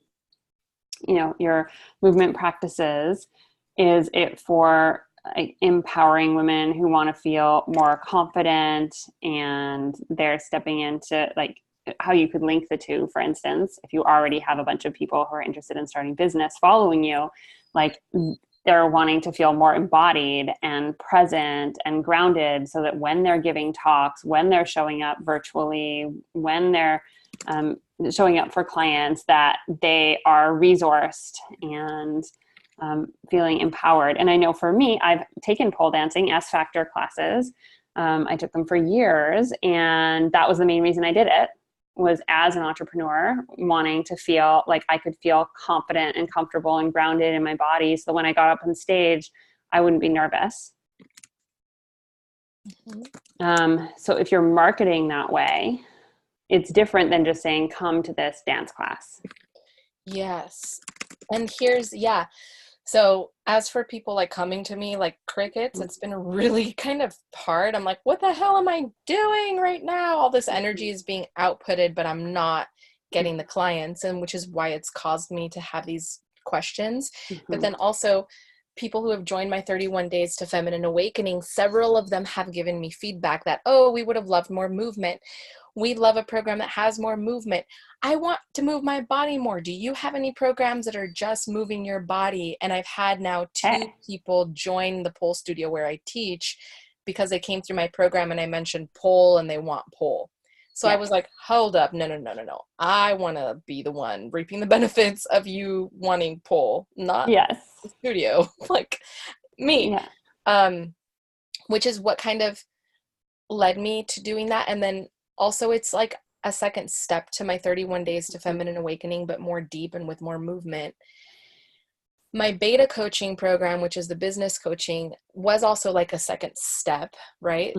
you know, your movement practices, is it for like empowering women who want to feel more confident and they're stepping into like how you could link the two? For instance, if you already have a bunch of people who are interested in starting business following you, like they're wanting to feel more embodied and present and grounded so that when they're giving talks, when they're showing up virtually, when they're showing up for clients, that they are resourced and feeling empowered. And I know for me, I've taken pole dancing S Factor classes. I took them for years, and that was the main reason I did it, was as an entrepreneur wanting to feel like I could feel confident and comfortable and grounded in my body. So when I got up on stage, I wouldn't be nervous. So if you're marketing that way, it's different than just saying, come to this dance class. Yes. And so as for people like coming to me like crickets, it's been really kind of hard. I'm like, what the hell am I doing right now? All this energy is being outputted, but I'm not getting the clients, and which is why it's caused me to have these questions. But then also people who have joined my 31 Days to Feminine Awakening, several of them have given me feedback that, oh, we would have loved more movement. we love a program that has more movement. I want to move my body more. Do you have any programs that are just moving your body? And I've had now 2 people join the pole studio where I teach because they came through my program and I mentioned pole and they want pole. So I was like, hold up, no. I want to be the one reaping the benefits of you wanting pole, not the studio, like me. Which is what kind of led me to doing that. And then also it's like a second step to my 31 days to feminine awakening, but more deep and with more movement. My beta coaching program, which is the business coaching, was also like a second step, right?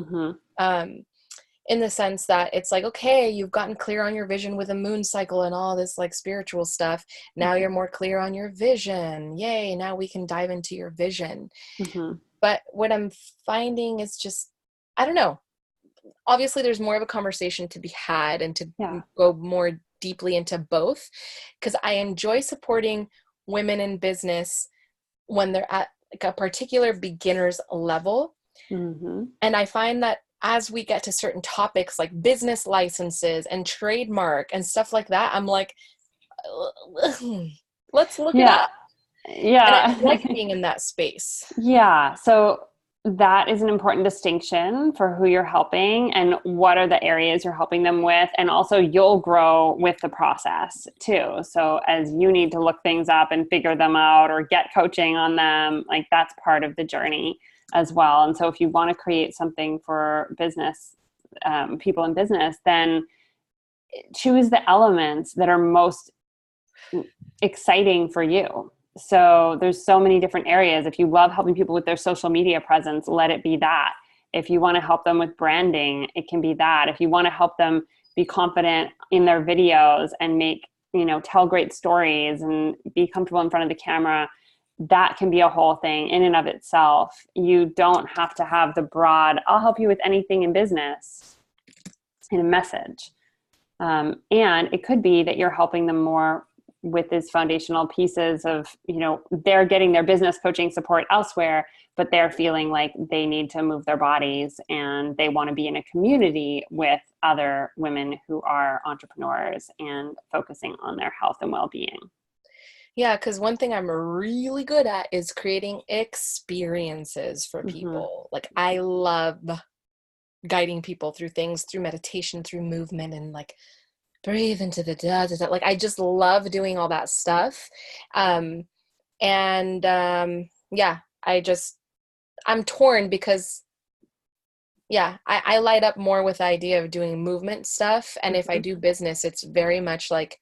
In the sense that it's like, okay, you've gotten clear on your vision with a moon cycle and all this like spiritual stuff. Now you're more clear on your vision. Yay. Now we can dive into your vision. But what I'm finding is just, I don't know. Obviously there's more of a conversation to be had and to go more deeply into both, because I enjoy supporting women in business when they're at like a particular beginner's level. And I find that as we get to certain topics like business licenses and trademark and stuff like that, I'm like, let's look it up. And I like being in that space. So that is an important distinction for who you're helping and what are the areas you're helping them with. And also you'll grow with the process too. So as you need to look things up and figure them out or get coaching on them, like that's part of the journey as well. And so if you want to create something for business, people in business, then choose the elements that are most exciting for you. So there's so many different areas. If you love helping people with their social media presence, let it be that. If you want to help them with branding, it can be that. If you want to help them be confident in their videos and make, tell great stories and be comfortable in front of the camera, that can be a whole thing in and of itself. You don't have to have the broad, I'll help you with anything in business in a message. And it could be that you're helping them more with these foundational pieces of, they're getting their business coaching support elsewhere, but they're feeling like they need to move their bodies and they want to be in a community with other women who are entrepreneurs and focusing on their health and well-being. Yeah, because one thing I'm really good at is creating experiences for people. Like I love guiding people through things, through meditation, through movement, and like breathe into the da. Like I just love doing all that stuff. I'm torn because I light up more with the idea of doing movement stuff. And if I do business, it's very much like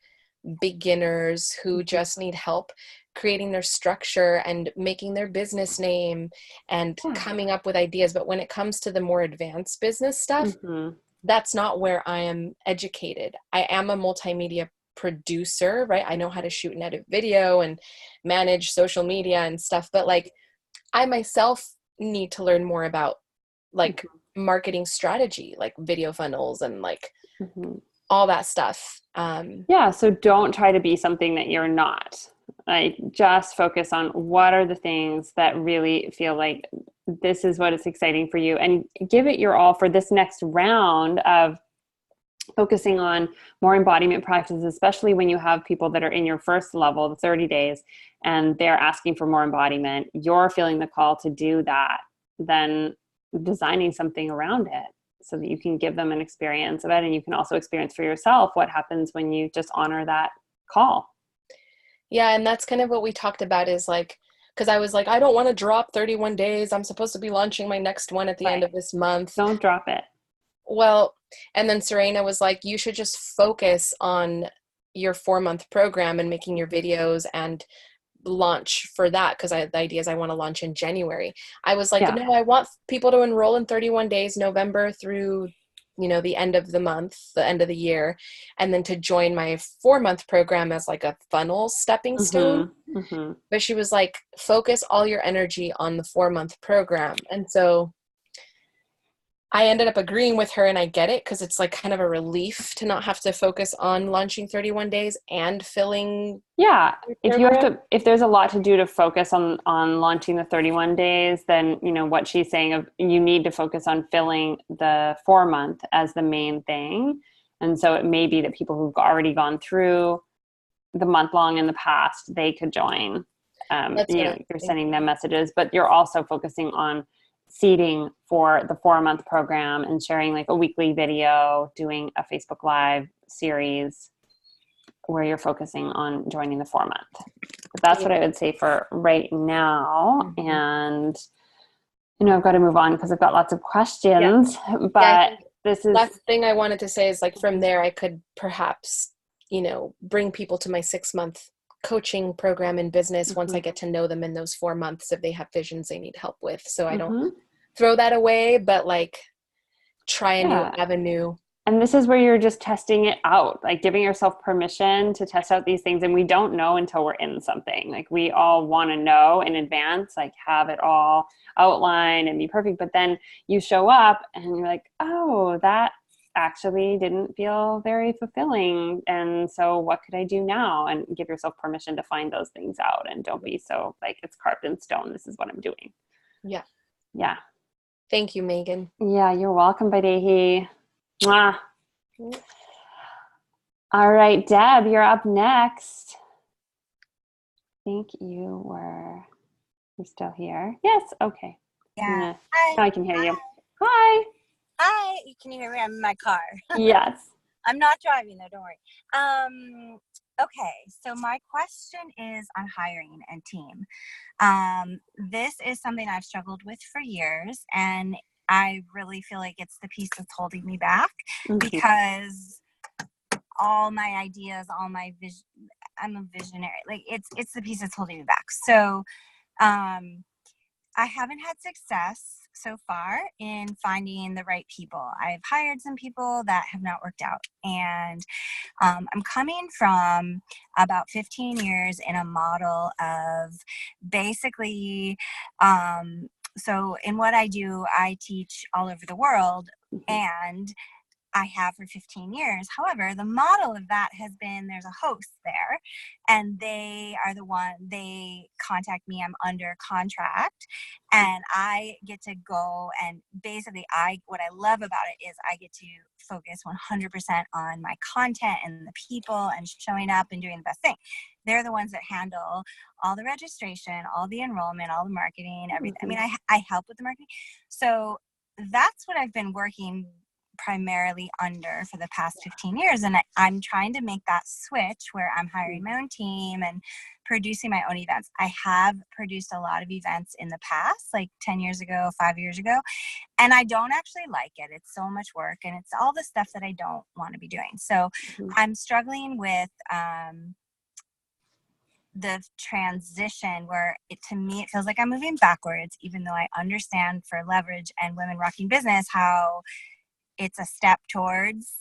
beginners who just need help creating their structure and making their business name and coming up with ideas. But when it comes to the more advanced business stuff, that's not where I am educated. I am a multimedia producer, right? I know how to shoot and edit video and manage social media and stuff, but like I myself need to learn more about like marketing strategy, like video funnels and like all that stuff. So don't try to be something that you're not. Like just focus on what are the things that really feel like this is what is exciting for you, and give it your all for this next round of focusing on more embodiment practices, especially when you have people that are in your first level, the 30 days, and they're asking for more embodiment. You're feeling the call to do that, then designing something around it so that you can give them an experience of it. And you can also experience for yourself what happens when you just honor that call. Yeah. And that's kind of what we talked about is like, because I was like, I don't want to drop 31 days. I'm supposed to be launching my next one at the end of this month. Don't drop it. Well, and then Serena was like, you should just focus on your 4-month program and making your videos and launch for that. Because the idea is I want to launch in January. I was like, no, I want people to enroll in 31 days, November through, the end of the month, the end of the year, and then to join my 4-month program as like a funnel stepping stone. But she was like, focus all your energy on the 4-month program. And so I ended up agreeing with her, and I get it because it's like kind of a relief to not have to focus on launching 31 days and filling. Yeah. If there's a lot to do to focus on launching the 31 days, then, what she's saying of you need to focus on filling the 4-month as the main thing. And so it may be that people who've already gone through the month long in the past, they could join. You're sending them messages, but you're also focusing on seeding for the 4-month program and sharing like a weekly video, doing a Facebook Live series where you're focusing on joining the 4-month. But that's what I would say for right now. And, I've got to move on because I've got lots of questions, but this is... Last thing I wanted to say is like from there, I could perhaps, bring people to my 6-month coaching program in business once I get to know them in those 4 months if they have visions they need help with. So I don't throw that away, but like try a new avenue. And this is where you're just testing it out, like giving yourself permission to test out these things. And we don't know until we're in something. Like we all want to know in advance, like have it all outlined and be perfect. But then you show up and you're like, oh, that actually didn't feel very fulfilling. And so what could I do now? And give yourself permission to find those things out. And don't be so like, it's carved in stone. This is what I'm doing. Yeah. Yeah. Think you, Megan. Yeah, you're welcome, Vaidehi. Mwah. All right, Deb, you're up next. I think you're still here. Yes, okay. Yeah. Now I can hear you. Hi. Hi, can you hear me? I'm in my car. Yes. I'm not driving though, don't worry. Okay, so my question is on hiring and team. This is something I've struggled with for years, and I really feel like it's the piece that's holding me back because all my ideas, all my vision, I'm a visionary. Like it's the piece that's holding me back. So, I haven't had success so far in finding the right people. I've hired some people that have not worked out. And I'm coming from about 15 years in a model of basically, so in what I do, I teach all over the world and I have for 15 years. However, the model of that has been there's a host there and they are the one, they contact me, I'm under contract and I get to go and basically what I love about it is I get to focus 100% on my content and the people and showing up and doing the best thing. They're the ones that handle all the registration, all the enrollment, all the marketing, everything. I mean, I help with the marketing. So that's what I've been working primarily under for the past 15 years. And I'm trying to make that switch where I'm hiring my own team and producing my own events. I have produced a lot of events in the past, like 10 years ago, 5 years ago, and I don't actually like it. It's so much work and it's all the stuff that I don't want to be doing. So I'm struggling with the transition where to me, it feels like I'm moving backwards, even though I understand for leverage and women rocking business, how it's a step towards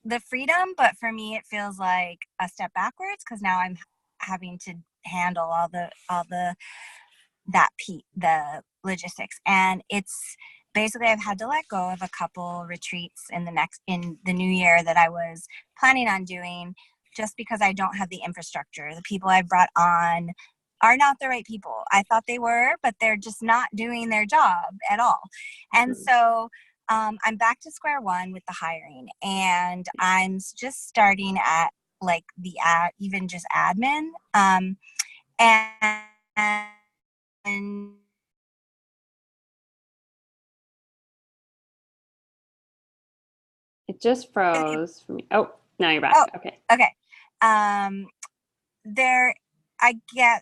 the freedom, but for me it feels like a step backwards because now I'm having to handle the logistics, and it's basically I've had to let go of a couple retreats in the new year that I was planning on doing just because I don't have the infrastructure. The people I brought on are not the right people. I thought they were, but they're just not doing their job at all. And so I'm back to square one with the hiring, and I'm just starting at like even just admin. And it just froze for me. Oh, now you're back. Okay.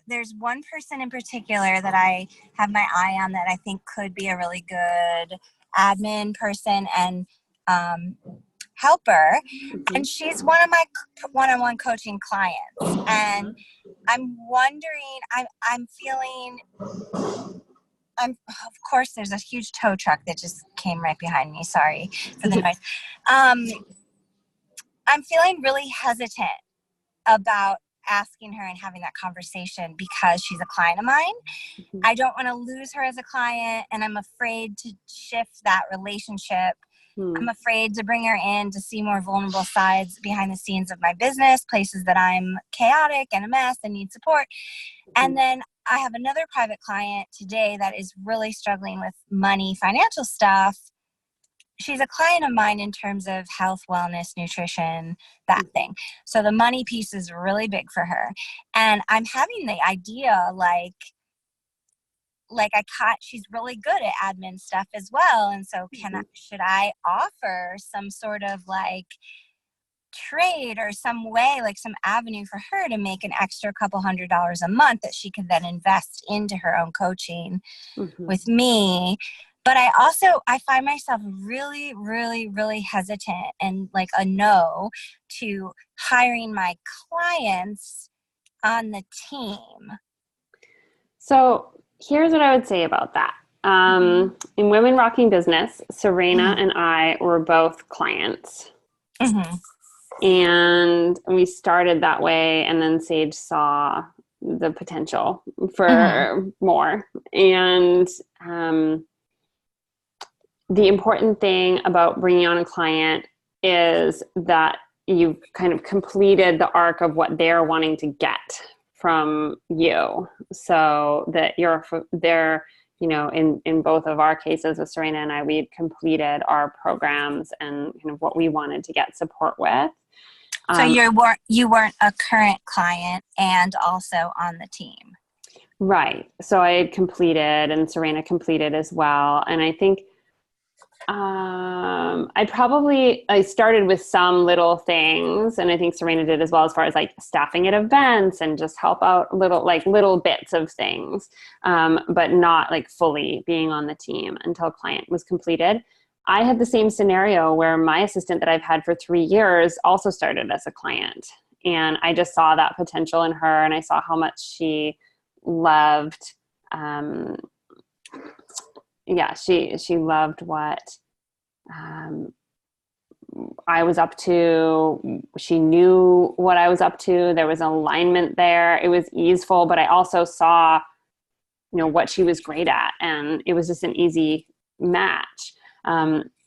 There's one person in particular that I have my eye on that I think could be a really good admin person and helper, and she's one of my one-on-one coaching clients, and I'm wondering, of course there's a huge tow truck that just came right behind me, sorry for the noise. I'm feeling really hesitant about asking her and having that conversation because she's a client of mine. I don't want to lose her as a client, and I'm afraid to shift that relationship. I'm afraid to bring her in to see more vulnerable sides behind the scenes of my business, places that I'm chaotic and a mess and need support. And then I have another private client today that is really struggling with money, financial stuff. she's a client of mine in terms of health, wellness, nutrition, that thing. So the money piece is really big for her. And I'm having the idea, she's really good at admin stuff as well. And so should I offer some sort of like trade or some way, like some avenue for her to make an extra couple $100 a month that she could then invest into her own coaching with me? But I find myself really, really, really hesitant and like a no to hiring my clients on the team. So here's what I would say about that. In Women Rocking Business, Serena and I were both clients. And we started that way, and then Sage saw the potential for more. And the important thing about bringing on a client is that you've kind of completed the arc of what they're wanting to get from you, so that they're, in both of our cases with Serena and I, we'd completed our programs and kind of what we wanted to get support with. So you weren't a current client and also on the team. Right. So I had completed, and Serena completed as well. And I think I started with some little things, and I think Serena did as well, as far as like staffing at events and just help out little bits of things, but not like fully being on the team until client was completed. I had the same scenario where my assistant that I've had for 3 years also started as a client, and I just saw that potential in her, and I saw how much she loved she loved what I was up to. She knew what I was up to. There was alignment there. It was easeful, but I also saw, what she was great at, and it was just an easy match.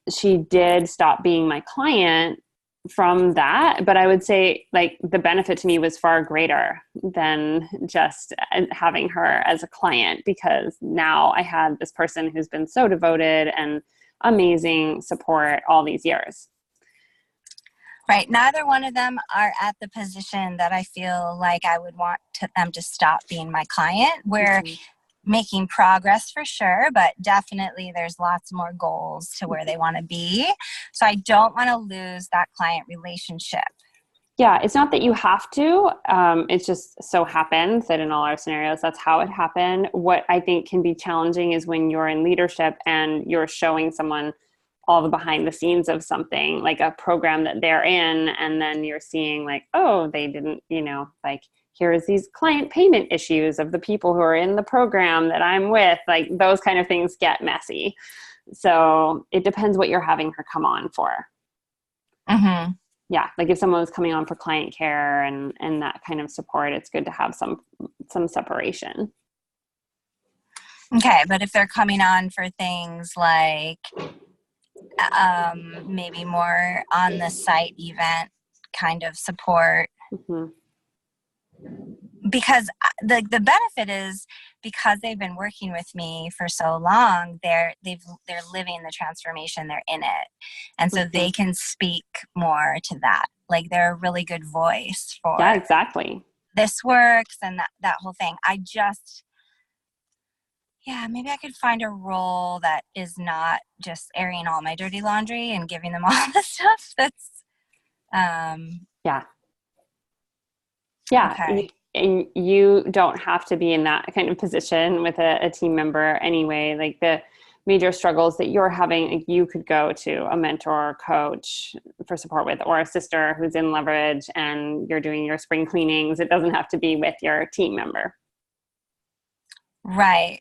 She did stop being my client from that, but I would say like the benefit to me was far greater than just having her as a client, because now I had this person who's been so devoted and amazing support all these years. Right. Neither one of them are at the position that I feel like I would want them to stop being my client. We're making progress for sure, but definitely there's lots more goals to where they want to be. So I don't want to lose that client relationship. Yeah, it's not that you have to. It just so happens that in all our scenarios, that's how it happened. What I think can be challenging is when you're in leadership and you're showing someone all the behind the scenes of something, like a program that they're in, and then you're seeing like, oh, they didn't, here's these client payment issues of the people who are in the program that I'm with. Like those kind of things get messy. So it depends what you're having her come on for. Yeah. Like if someone was coming on for client care and that kind of support, it's good to have some separation. Okay. But if they're coming on for things like maybe more on the site event kind of support, because the benefit is because they've been working with me for so long, they're living the transformation, they're in it, and so they can speak more to that. Like they're a really good voice for exactly, this works and that whole thing. Maybe I could find a role that is not just airing all my dirty laundry and giving them all the stuff that's okay. And you don't have to be in that kind of position with a team member anyway. Like the major struggles that you're having, like you could go to a mentor or coach for support with, or a sister who's in leverage and you're doing your spring cleanings. It doesn't have to be with your team member. Right.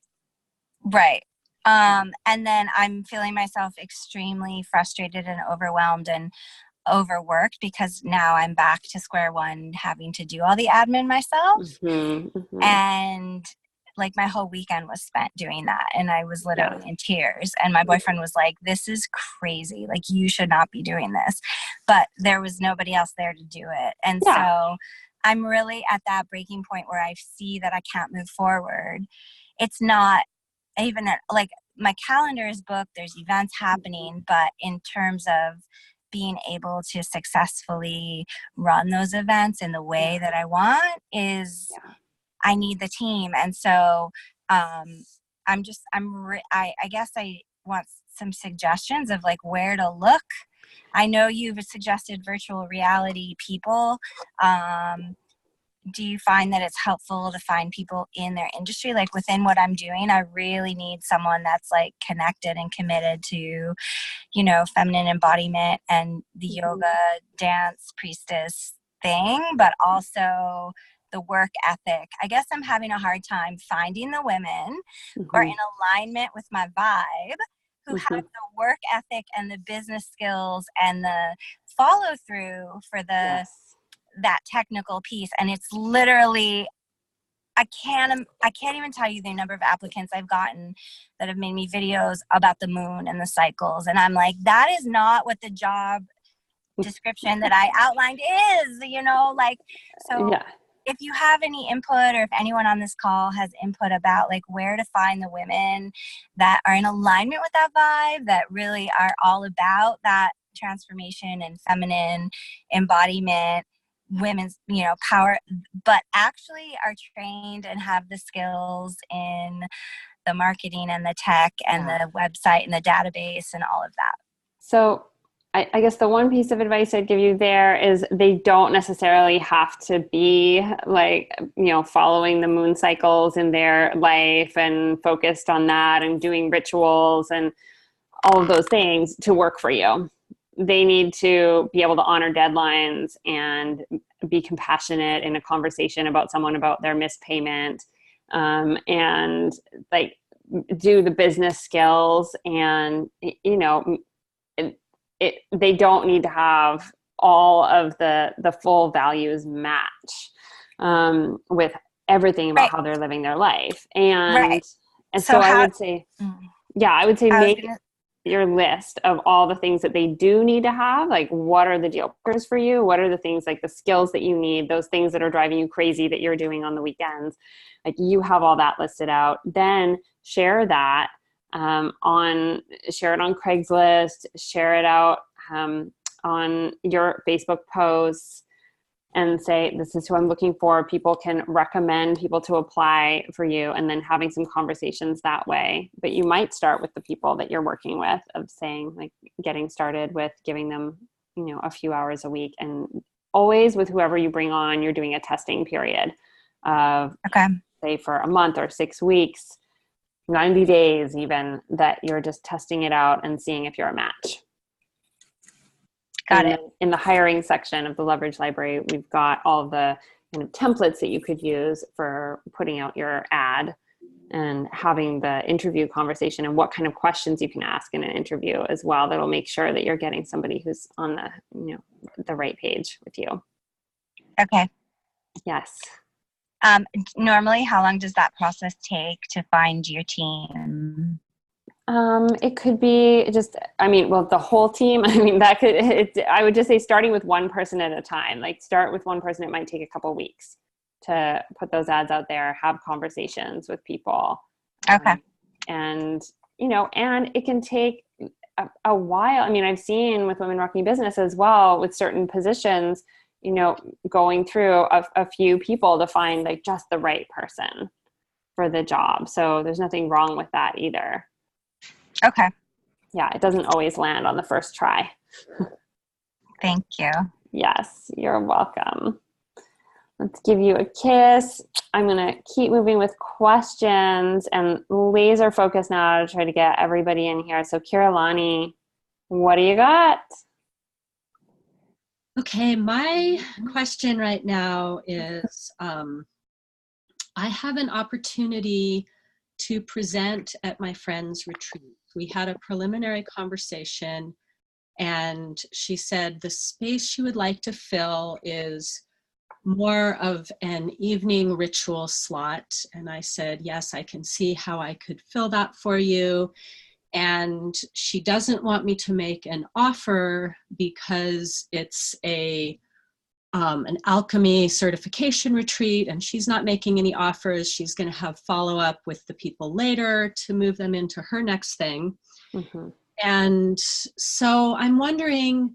And then I'm feeling myself extremely frustrated and overwhelmed and overworked because now I'm back to square one, having to do all the admin myself. And like my whole weekend was spent doing that, and I was literally in tears, and my boyfriend was like, this is crazy, like you should not be doing this, but there was nobody else there to do it. And so I'm really at that breaking point where I see that I can't move forward. It's not even like my calendar is booked, there's events happening, but in terms of being able to successfully run those events in the way that I want is I need the team. And so I guess I want some suggestions of like where to look. I know you've suggested virtual reality people. Do you find that it's helpful to find people in their industry? Like within what I'm doing, I really need someone that's like connected and committed to, you know, feminine embodiment and the yoga, dance, priestess thing, but also the work ethic. I guess I'm having a hard time finding the women who are in alignment with my vibe, who have the work ethic and the business skills and the follow through for the that technical piece. And it's literally, I can't even tell you the number of applicants I've gotten that have made me videos about the moon and the cycles, and I'm like, that is not what the job description that I outlined is, you know, like, so if you have any input, or if anyone on this call has input about like where to find the women that are in alignment with that vibe, that really are all about that transformation and feminine embodiment, women's, you know, power, but actually are trained and have the skills in the marketing and the tech and the website and the database and all of that. So I guess the one piece of advice I'd give you there is they don't necessarily have to be like, you know, following the moon cycles in their life and focused on that and doing rituals and all of those things to work for you. They need to be able to honor deadlines and be compassionate in a conversation about someone about their missed payment, and like do the business skills. And, you know, they don't need to have all of the full values match with everything about how they're living their life. And so I would say, make your list of all the things that they do need to have. Like, what are the deal breakers for you? What are the things, like the skills that you need, those things that are driving you crazy that you're doing on the weekends? Like, you have all that listed out. Then share that share it on Craigslist, share it out on your Facebook posts, and say, this is who I'm looking for. People can recommend people to apply for you, and then having some conversations that way. But you might start with the people that you're working with, of saying, like, getting started with giving them, you know, a few hours a week. And always with whoever you bring on, you're doing a testing period of, say, for a month or 6 weeks, 90 days even, that you're just testing it out and seeing if you're a match. Got it. In the hiring section of the Leverage Library, we've got all the kind of templates that you could use for putting out your ad and having the interview conversation, and what kind of questions you can ask in an interview as well. That'll make sure that you're getting somebody who's on the, you know, the right page with you. Okay. Yes. Normally, how long does that process take to find your team? It could be just, the whole team. I would just say starting with one person at a time. Like, start with one person. It might take a couple weeks to put those ads out there, have conversations with people. Okay. And, you know, and it can take a while. I mean, I've seen with Women Rocking Business as well, with certain positions, you know, going through a few people to find like just the right person for the job. So there's nothing wrong with that either. Okay. Yeah, it doesn't always land on the first try. Thank you. Yes, you're welcome. Let's give you a kiss. I'm going to keep moving with questions and laser focus now to try to get everybody in here. So Kiralani, what do you got? Okay, my question right now is, I have an opportunity to present at my friend's retreat. We had a preliminary conversation, and she said the space she would like to fill is more of an evening ritual slot. And I said, yes, I can see how I could fill that for you. And she doesn't want me to make an offer because it's a an alchemy certification retreat, and she's not making any offers. She's going to have follow-up with the people later to move them into her next thing. And so I'm wondering,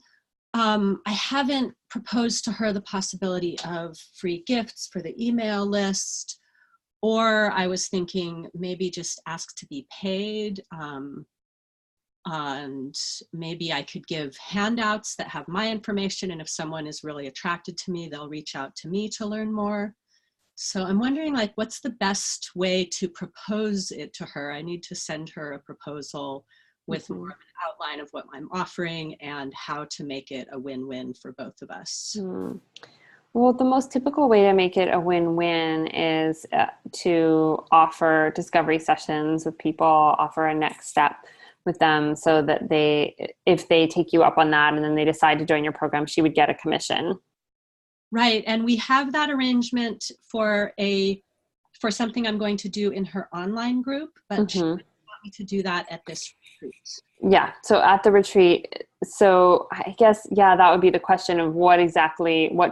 I haven't proposed to her the possibility of free gifts for the email list, or I was thinking maybe just ask to be paid. And maybe I could give handouts that have my information, and if someone is really attracted to me, they'll reach out to me to learn more. So I'm wondering, like, what's the best way to propose it to her? I need to send her a proposal with more of an outline of what I'm offering and how to make it a win-win for both of us. Well, the most typical way to make it a win-win is to offer discovery sessions with people, offer a next step with them, so that if they take you up on that and then they decide to join your program, she would get a commission. Right, and we have that arrangement for something I'm going to do in her online group, but she want me to do that at this retreat. Yeah, so at the retreat, so I guess, yeah, that would be the question of what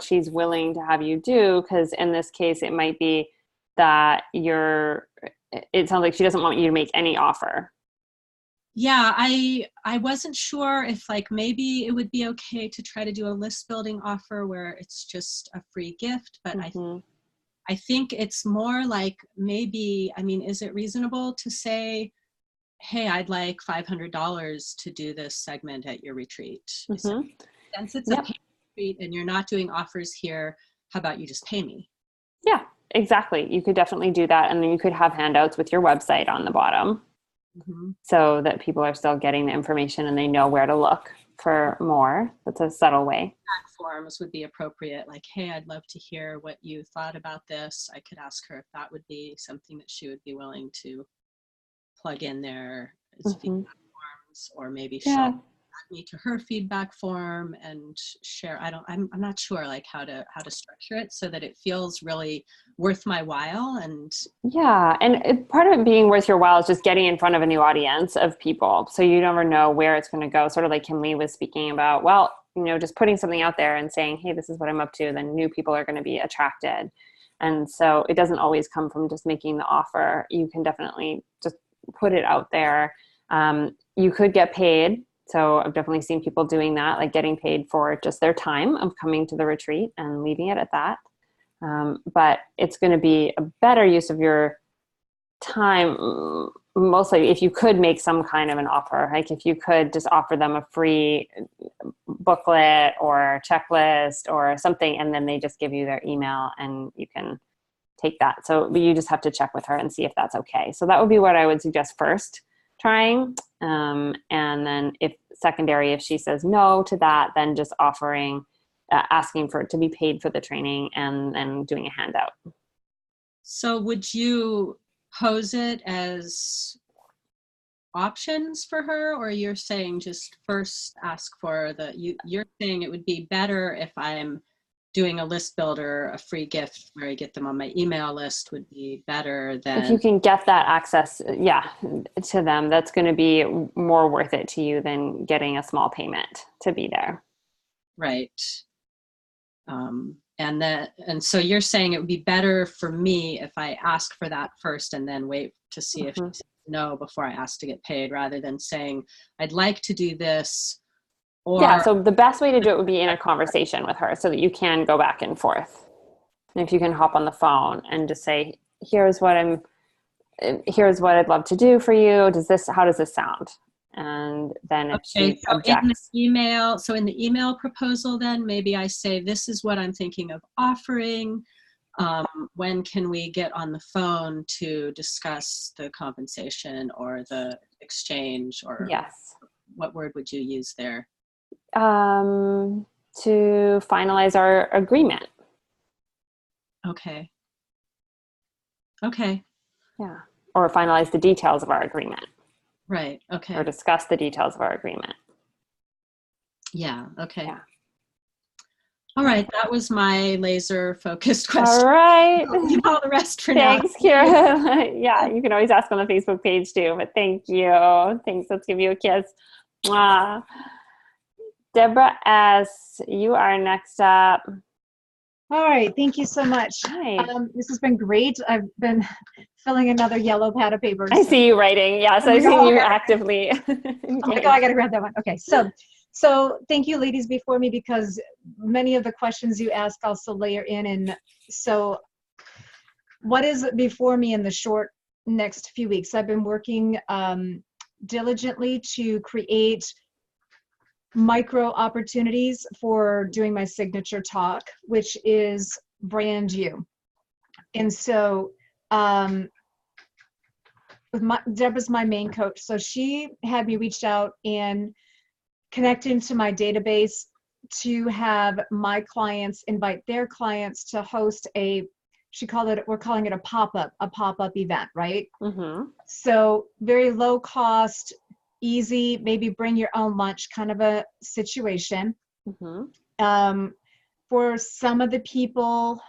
she's willing to have you do, because in this case, it might be that it sounds like she doesn't want you to make any offer. Yeah, I wasn't sure if, like, maybe it would be okay to try to do a list building offer where it's just a free gift, but I think it's more like, maybe, I mean, is it reasonable to say, hey, I'd like $500 to do this segment at your retreat? Since it's a paid retreat and you're not doing offers here, how about you just pay me? Yeah, exactly. You could definitely do that. And then you could have handouts with your website on the bottom. So that people are still getting the information and they know where to look for more. That's a subtle way. Forms would be appropriate. Like, hey, I'd love to hear what you thought about this. I could ask her if that would be something that she would be willing to plug in there as feedback forms, or maybe she'll add me to her feedback form and share. I'm not sure, like, how to structure it so that it feels really worth my while. And part of it being worth your while is just getting in front of a new audience of people, so you never know where it's going to go. Sort of like Kim Lee was speaking about, well, just putting something out there and saying, hey, this is what I'm up to, then new people are going to be attracted. And so it doesn't always come from just making the offer. You can definitely just put it out there. You could get paid. So I've definitely seen people doing that, like getting paid for just their time of coming to the retreat and leaving it at that. But it's going to be a better use of your time, mostly if you could make some kind of an offer. Like if you could just offer them a free booklet or checklist or something, and then they just give you their email and you can take that. So you just have to check with her and see if that's okay. So that would be what I would suggest first trying. And then if she says no to that, then just offering, asking for it to be paid for the training and then doing a handout. So would you pose it as options for her, or you're saying just first ask for you're saying it would be better if I'm doing a list builder, a free gift where I get them on my email list would be better than... If you can get that access, to them, that's going to be more worth it to you than getting a small payment to be there. Right. And so you're saying it would be better for me if I ask for that first and then wait to see if she says no before I ask to get paid, rather than saying, I'd like to do this. So the best way to do it would be in a conversation with her so that you can go back and forth. And if you can hop on the phone and just say, here's what I'd love to do for you. How does this sound? And then if she objects. In the email proposal, then maybe I say, this is what I'm thinking of offering. When can we get on the phone to discuss the compensation or the exchange, or what word would you use there? To finalize our agreement. Okay. Yeah. Or finalize the details of our agreement. Right. Okay. Or discuss the details of our agreement. Yeah. Okay. Yeah. All right. That was my laser focused question. All right. I'll leave all the rest for now. Thanks, Kira. Yeah, you can always ask on the Facebook page too, but thank you. Thanks. Let's give you a kiss. Mwah. Deborah S., you are next up. All right, thank you so much. Hi. This has been great. I've been filling another yellow pad of paper. I see you writing. Yes, I've seen you actively I'm like, oh, I got to grab that one. Okay, so thank you, ladies before me, because many of the questions you ask also layer in. And so what is before me in the short next few weeks? I've been working diligently to create micro opportunities for doing my signature talk, which is brand you. And so Deborah's my main coach. So she had me reached out and connect into my database to have my clients invite their clients to host we're calling it a pop-up event, right? Mm-hmm. So very low cost, easy, maybe bring your own lunch kind of a situation. Mm-hmm. For some of the people,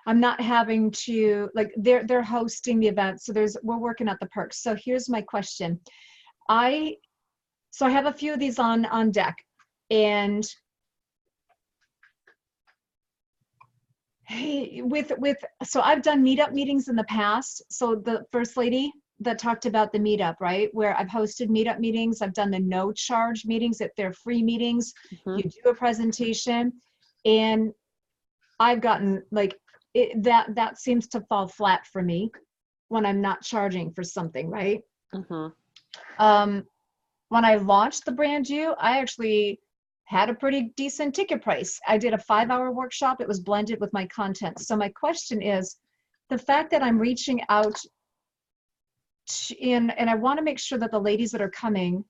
I'm not having to, like, they're hosting the event. So we're working out the perks. So here's my question. I have a few of these on deck, and hey, so I've done meetup meetings in the past. So the first lady that talked about the meetup, right? Where I've hosted meetup meetings, I've done the no charge meetings, if they're free meetings, you do a presentation, and I've gotten like that seems to fall flat for me when I'm not charging for something, right? When I launched the brand you, I actually had a pretty decent ticket price. I did a 5-hour workshop. It was blended with my content. So my question is, the fact that I'm reaching out and I want to make sure that the ladies that are coming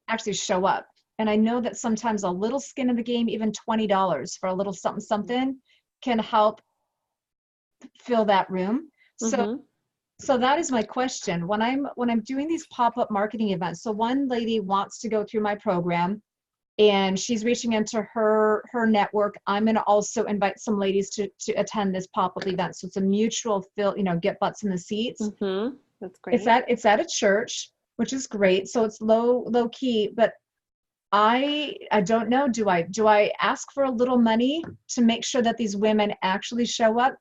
actually show up. And I know that sometimes a little skin in the game, even $20 for a little something can help fill that room. So that is my question. When I'm doing these pop-up marketing events, so one lady wants to go through my program and she's reaching into her network. I'm going to also invite some ladies to attend this pop-up event. So it's a mutual get butts in the seats. That's great. It's at a church, which is great. So it's low key, but I don't know. Do I ask for a little money to make sure that these women actually show up?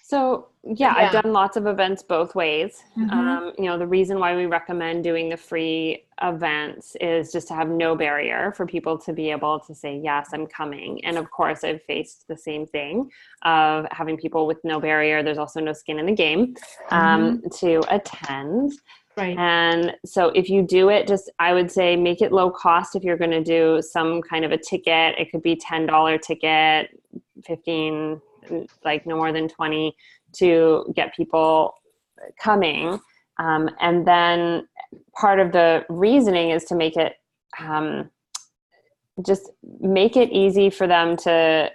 So yeah, I've done lots of events both ways. The reason why we recommend doing the free events is just to have no barrier for people to be able to say, yes, I'm coming. And of course, I've faced the same thing of having people with no barrier. There's also no skin in the game to attend. Right. And so if you do it, I would say make it low cost. If you're going to do some kind of a ticket, it could be $10 ticket, 15, like no more than 20 to get people coming. And then part of the reasoning is to make it, just make it easy for them to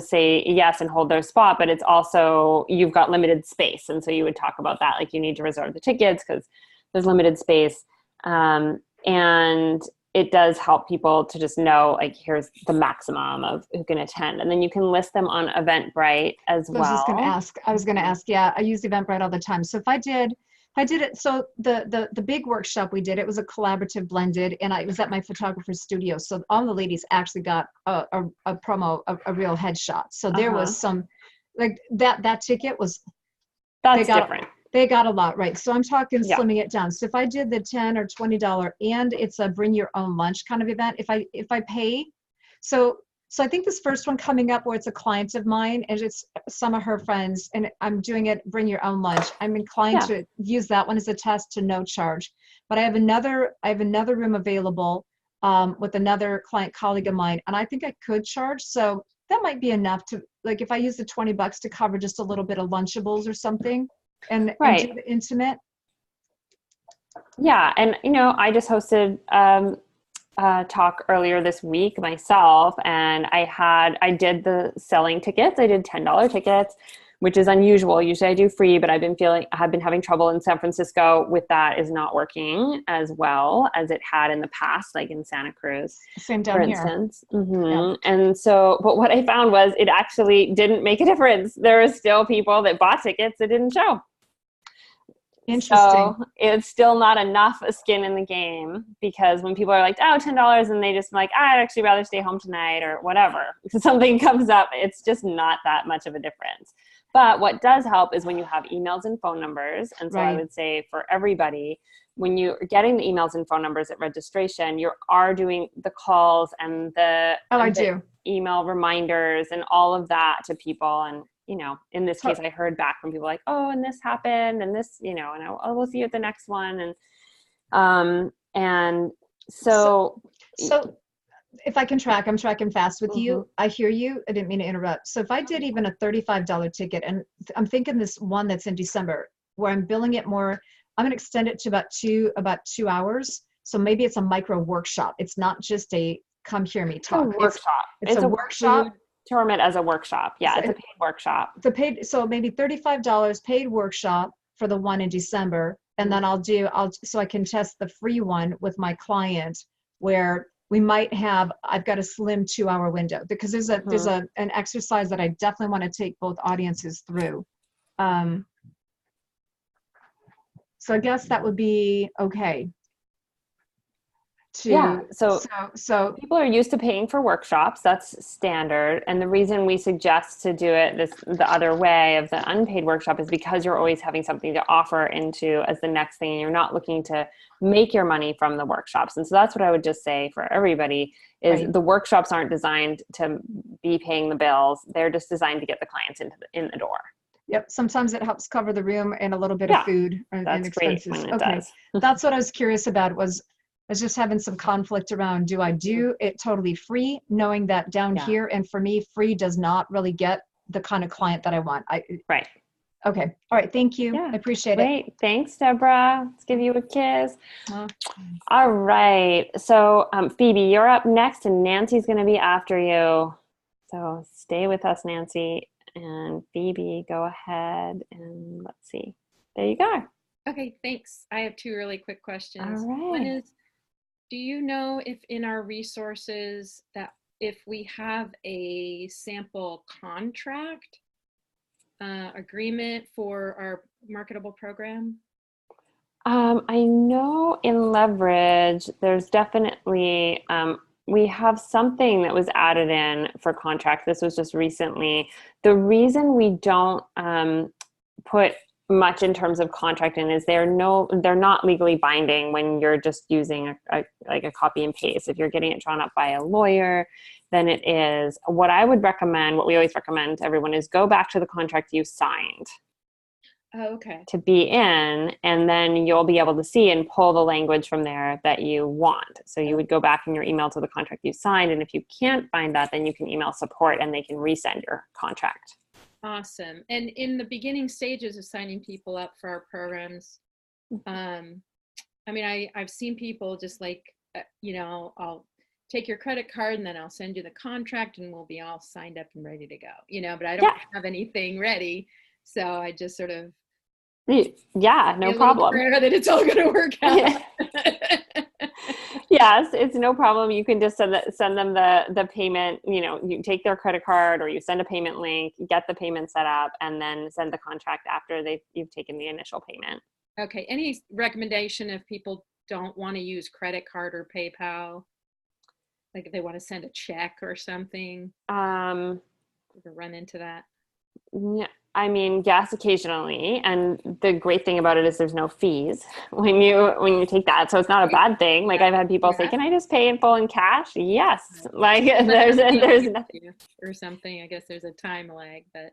say yes and hold their spot, but it's also, you've got limited space. And so you would talk about that, like you need to reserve the tickets because there's limited space. And it does help people to just know, like, here's the maximum of who can attend. And then you can list them on Eventbrite as well. I was going to ask, yeah, I use Eventbrite all the time. So if I did it, so the big workshop we did, it was a collaborative blended, and it was at my photographer's studio. So all the ladies actually got a promo, a real headshot. So there was some, like that ticket was, that's different. They got a lot, right? So I'm talking slimming it down. So if I did the $10 or $20 and it's a bring your own lunch kind of event, if I pay, so I think this first one coming up where it's a client of mine and it's some of her friends and I'm doing it, bring your own lunch. I'm inclined to use that one as a test to no charge. But I have another room available with another client colleague of mine, and I think I could charge. So that might be enough to, like, if I use the $20 to cover just a little bit of Lunchables or something. And do the intimate. Yeah. And, I just hosted a talk earlier this week myself, and I did the selling tickets. I did $10 tickets, which is unusual. Usually I do free, but I have been having trouble in San Francisco with that is not working as well as it had in the past, like in Santa Cruz, same down for here. instance. And so, but what I found was it actually didn't make a difference. There were still people that bought tickets that didn't show. Interesting. So it's still not enough skin in the game, because when people are like, oh, $10, and they just like, I'd actually rather stay home tonight or whatever, something comes up, it's just not that much of a difference. But what does help is when you have emails and phone numbers. And so I would say for everybody, when you're getting the emails and phone numbers at registration, you are doing the calls and the email reminders and all of that to people. And, you know, in this case, I heard back from people like, oh, and this happened and this, you know, and we'll see you at the next one. And so if I can track, I'm tracking fast with you. I hear you. I didn't mean to interrupt. So if I did even a $35 ticket, and I'm thinking this one that's in December where I'm billing it more, I'm going to extend it to about 2 hours. So maybe it's a micro workshop. It's not just a come hear me talk. It's a workshop. It's a workshop. Term it as a workshop. Yeah, it's a paid workshop. So maybe $35 paid workshop for the one in December. And then so I can test the free one with my client, where I've got a slim 2-hour window, because there's an exercise that I definitely want to take both audiences through. So I guess that would be okay. So people are used to paying for workshops. That's standard. And the reason we suggest to do it the other way of the unpaid workshop is because you're always having something to offer into as the next thing, and you're not looking to make your money from the workshops. And so that's what I would just say for everybody is the workshops aren't designed to be paying the bills. They're just designed to get the clients in the door. Yep. Sometimes it helps cover the room and a little bit of food and expenses. Great when it does. That's what I was curious about. I was just having some conflict around, do I do it totally free, knowing that down here, and for me, free does not really get the kind of client that I want. Right. Okay. All right. Thank you. I appreciate it. Great. Thanks, Deborah. Let's give you a kiss. All right. So Phoebe, you're up next, and Nancy's going to be after you. So stay with us, Nancy. And Phoebe, go ahead and let's see. There you go. Okay, thanks. I have 2 really quick questions. All right. One is, do you know if in our resources that if we have a sample contract agreement for our marketable program? I know in Leverage, there's definitely, we have something that was added in for contract. This was just recently. The reason we don't put much in terms of contract in is they're not legally binding when you're just using a copy and paste. If you're getting it drawn up by a lawyer, then it is. What I would recommend, what we always recommend to everyone, is go back to the contract you signed. Oh, okay. To be in, and then you'll be able to see and pull the language from there that you want. So you would go back in your email to the contract you signed, and if you can't find that, then you can email support and they can resend your contract. Awesome. And in the beginning stages of signing people up for our programs, I mean, I've seen people just like, I'll take your credit card and then I'll send you the contract and we'll be all signed up and ready to go, but I don't have anything ready. So I just sort of, no problem. That it's all going to work out. Yes, it's no problem. You can just send them the payment. You take their credit card or you send a payment link, get the payment set up, and then send the contract after you've taken the initial payment. Okay. Any recommendation if people don't want to use credit card or PayPal, like if they want to send a check or something? Ever run into that? Yeah. I mean, yes, occasionally. And the great thing about it is there's no fees when you take that. So it's not a bad thing. Like I've had people say, can I just pay in full in cash? Yes. Like there's nothing. Or something. I guess there's a time lag, but.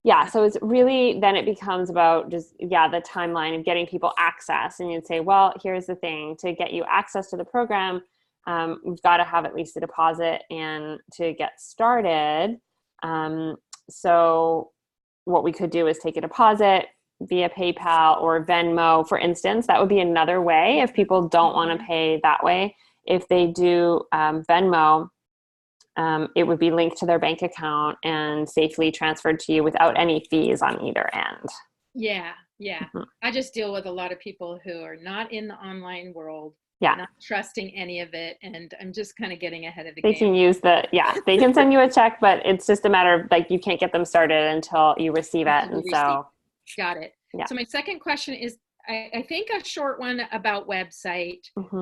Yeah. So it's really, then it becomes about just, the timeline of getting people access. And you'd say, well, here's the thing, to get you access to the program, we've got to have at least a deposit and to get started. So what we could do is take a deposit via PayPal or Venmo, for instance. That would be another way if people don't want to pay that way. If they do Venmo, it would be linked to their bank account and safely transferred to you without any fees on either end. Yeah. Mm-hmm. I just deal with a lot of people who are not in the online world, not trusting any of it, and I'm just kind of getting ahead of the game. They can use they can send you a check, but it's just a matter of like, you can't get them started until you receive it. Got it. Yeah. So my second question is, I think a short one about website.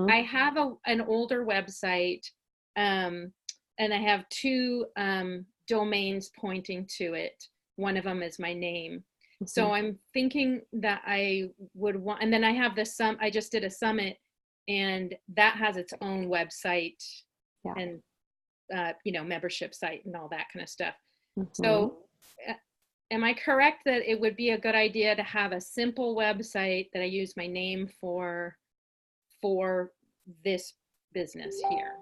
I have an older website, and I have two domains pointing to it. One of them is my name. So I'm thinking that I would want, and then I have I just did a summit, and that has its own website and, membership site and all that kind of stuff. So am I correct that it would be a good idea to have a simple website that I use my name for this business here,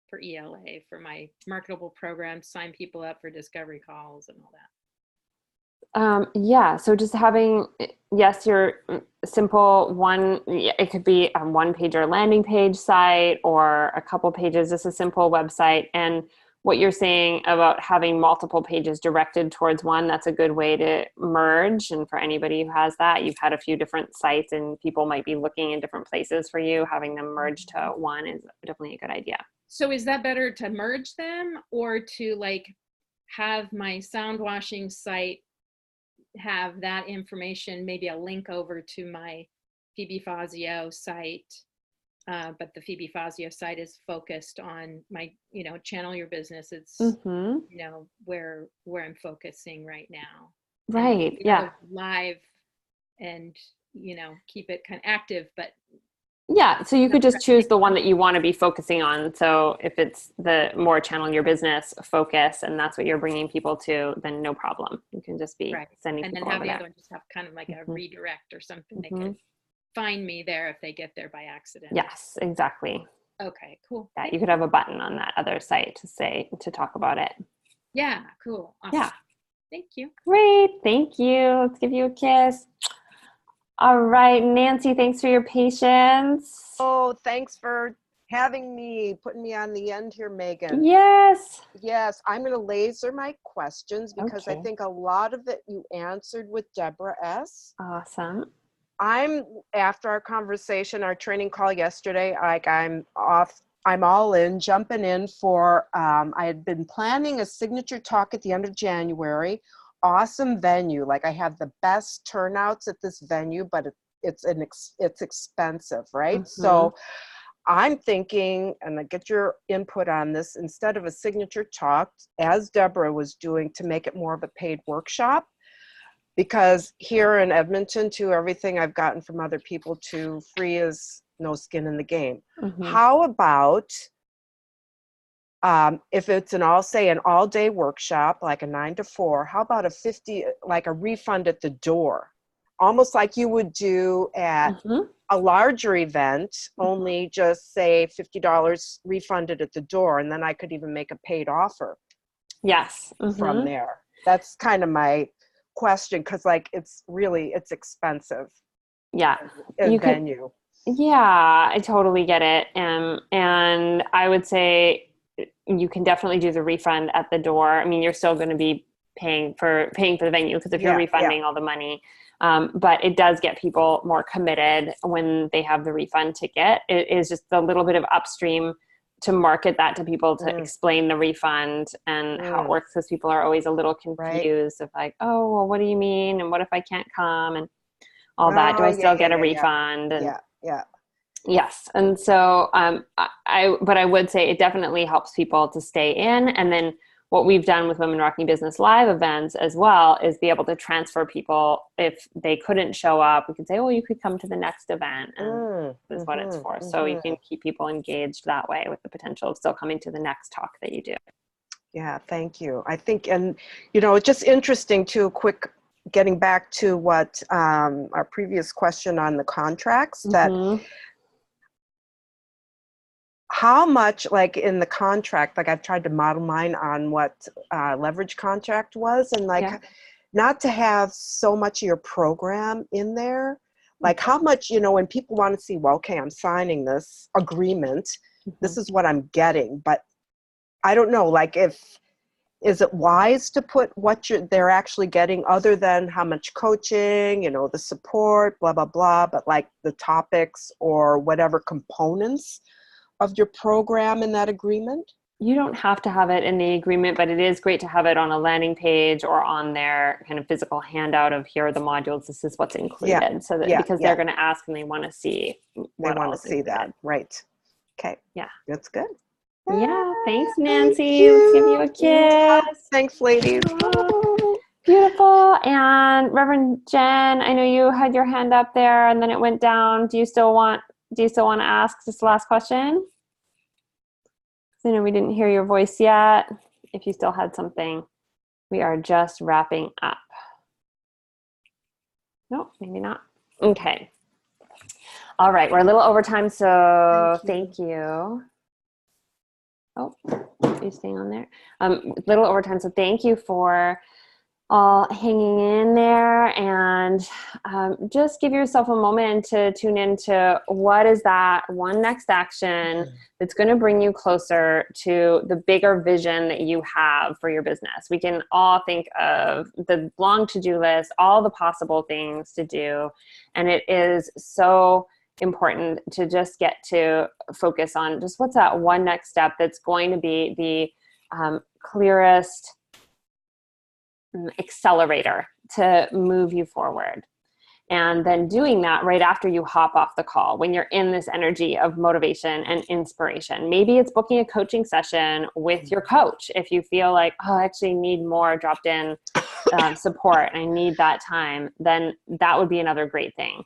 for ELA, for my marketable programs, sign people up for discovery calls and all that? Yeah, so just having, yes, your simple one, it could be a one-page or landing page site or a couple pages, just a simple website. And what you're saying about having multiple pages directed towards one, that's a good way to merge. And for anybody who has that, you've had a few different sites and people might be looking in different places for you, having them merge to one is definitely a good idea. So is that better to merge them, or to like have my sound washing site have that information, maybe a link over to my Phoebe Fazio site, but the Phoebe Fazio site is focused on my, channel your business. It's, where I'm focusing right now. Right. Yeah. Live and, keep it kind of active, but yeah, so you could just choose the one that you want to be focusing on. So if it's the more channel your business focus and that's what you're bringing people to, then no problem. You can just be sending people over there. And then have the other one just have kind of like a redirect or something. They could find me there if they get there by accident. Yes, exactly. Okay, cool. Yeah, you could have a button on that other site to talk about it. Yeah, cool. Awesome. Yeah. Thank you. Great. Thank you. Let's give you a kiss. All right, Nancy, thanks for your patience. Oh, thanks for having me, putting me on the end here, Megan. Yes. Yes, I'm going to laser my questions because I think a lot of it you answered with Deborah S. Awesome. After our conversation, our training call yesterday, I'm all in, jumping in for, I had been planning a signature talk at the end of January. Awesome venue. Like I have the best turnouts at this venue, but it's expensive, right? So I'm thinking, and I get your input on this, instead of a signature talk, as Deborah was doing, to make it more of a paid workshop, because here in Edmonton, too, everything I've gotten from other people to free is no skin in the game. How about if it's an all-day workshop, like a 9 to 4, how about like a refund at the door? Almost like you would do at a larger event, only just say $50 refunded at the door, and then I could even make a paid offer. Yes. From there. That's kind of my question, because like it's expensive. Yeah. Venue. Yeah, I totally get it. And I would say you can definitely do the refund at the door. I mean, you're still going to be paying for the venue, because if you're refunding all the money, but it does get people more committed when they have the refund ticket. It is just a little bit of upstream to market that to people, to explain the refund and how it works, because people are always a little confused of like, oh, well, what do you mean? And what if I can't come? And all that. Do I still get a refund? And yes. And so I would say it definitely helps people to stay in. And then what we've done with Women Rocking Business Live events as well is be able to transfer people. If they couldn't show up, we can say, oh, you could come to the next event, and this is what it's for. So you can keep people engaged that way, with the potential of still coming to the next talk that you do. Yeah, thank you. I think, and it's just interesting too, getting back to what our previous question on the contracts, that how much, like in the contract, like I've tried to model mine on what leverage contract was, and like not to have so much of your program in there, like how much, when people want to see, well, okay, I'm signing this agreement, this is what I'm getting, but I don't know, like is it wise to put what they're actually getting, other than how much coaching, the support, blah, blah, blah, but like the topics or whatever components of your program in that agreement? you don't have to have it in the agreement, but it is great to have it on a landing page or on their kind of physical handout of here are the modules, this is what's included. So that because they're going to ask and they want to see what They want all to is see that. included. Right. Okay. Yeah. That's good. Yeah. Thanks, Thank Nancy. Let's give you a Yeah. kiss. Thanks, ladies. Beautiful. And Reverend Jen, I know you had your hand up there and then it went down. Do you still want to ask just the last question? I know we didn't hear your voice yet. If you still had something, we are just wrapping up. No, maybe not. Okay. All right, we're a little over time, so thank you. Oh, are you staying on there? A little over time, so thank you for all hanging in there, and just give yourself a moment to tune into what is that one next action that's going to bring you closer to the bigger vision that you have for your business. We can all think of the long to-do list, all the possible things to do, and it is so important to just get to focus on just what's that one next step that's going to be the clearest accelerator to move you forward. And then doing that right after you hop off the call, when you're in this energy of motivation and inspiration. Maybe it's booking a coaching session with your coach if you feel like, oh, I actually need more dropped in support and I need that time, then that would be another great thing.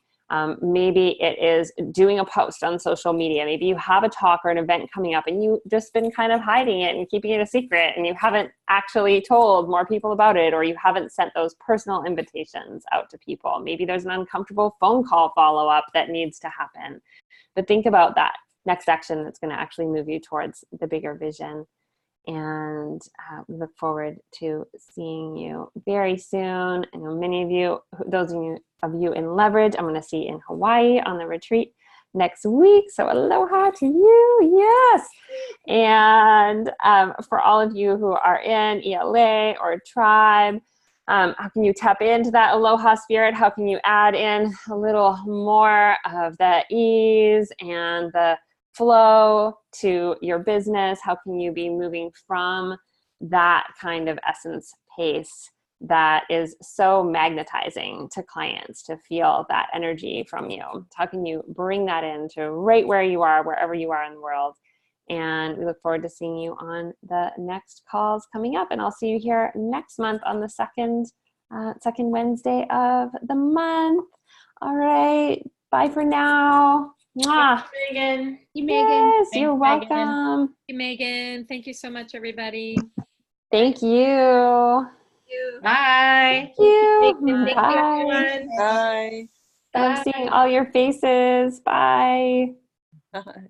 Maybe it is doing a post on social media. Maybe you have a talk or an event coming up and you've just been kind of hiding it and keeping it a secret and you haven't actually told more people about it, or you haven't sent those personal invitations out to people. Maybe there's an uncomfortable phone call follow-up that needs to happen. But think about that next action that's going to actually move you towards the bigger vision. And we look forward to seeing you very soon. I know many of you, those of you in Leverage, I'm going to see in Hawaii on the retreat next week. So aloha to you. Yes. And for all of you who are in ELA or Tribe, how can you tap into that aloha spirit? How can you add in a little more of the ease and the flow to your business? How can you be moving from that kind of essence pace that is so magnetizing to clients to feel that energy from you? How can you bring that into right where you are, wherever you are in the world? And we look forward to seeing you on the next calls coming up. And I'll see you here next month on the second Wednesday of the month. All right. Bye for now. Mwah. Megan. You, Megan. Yes, you're welcome. Thank you, Megan. Thank you so much, everybody. Thank you. Bye. Thank you. Thank Bye. you, everyone. Bye. Love seeing all your faces. Bye. Bye.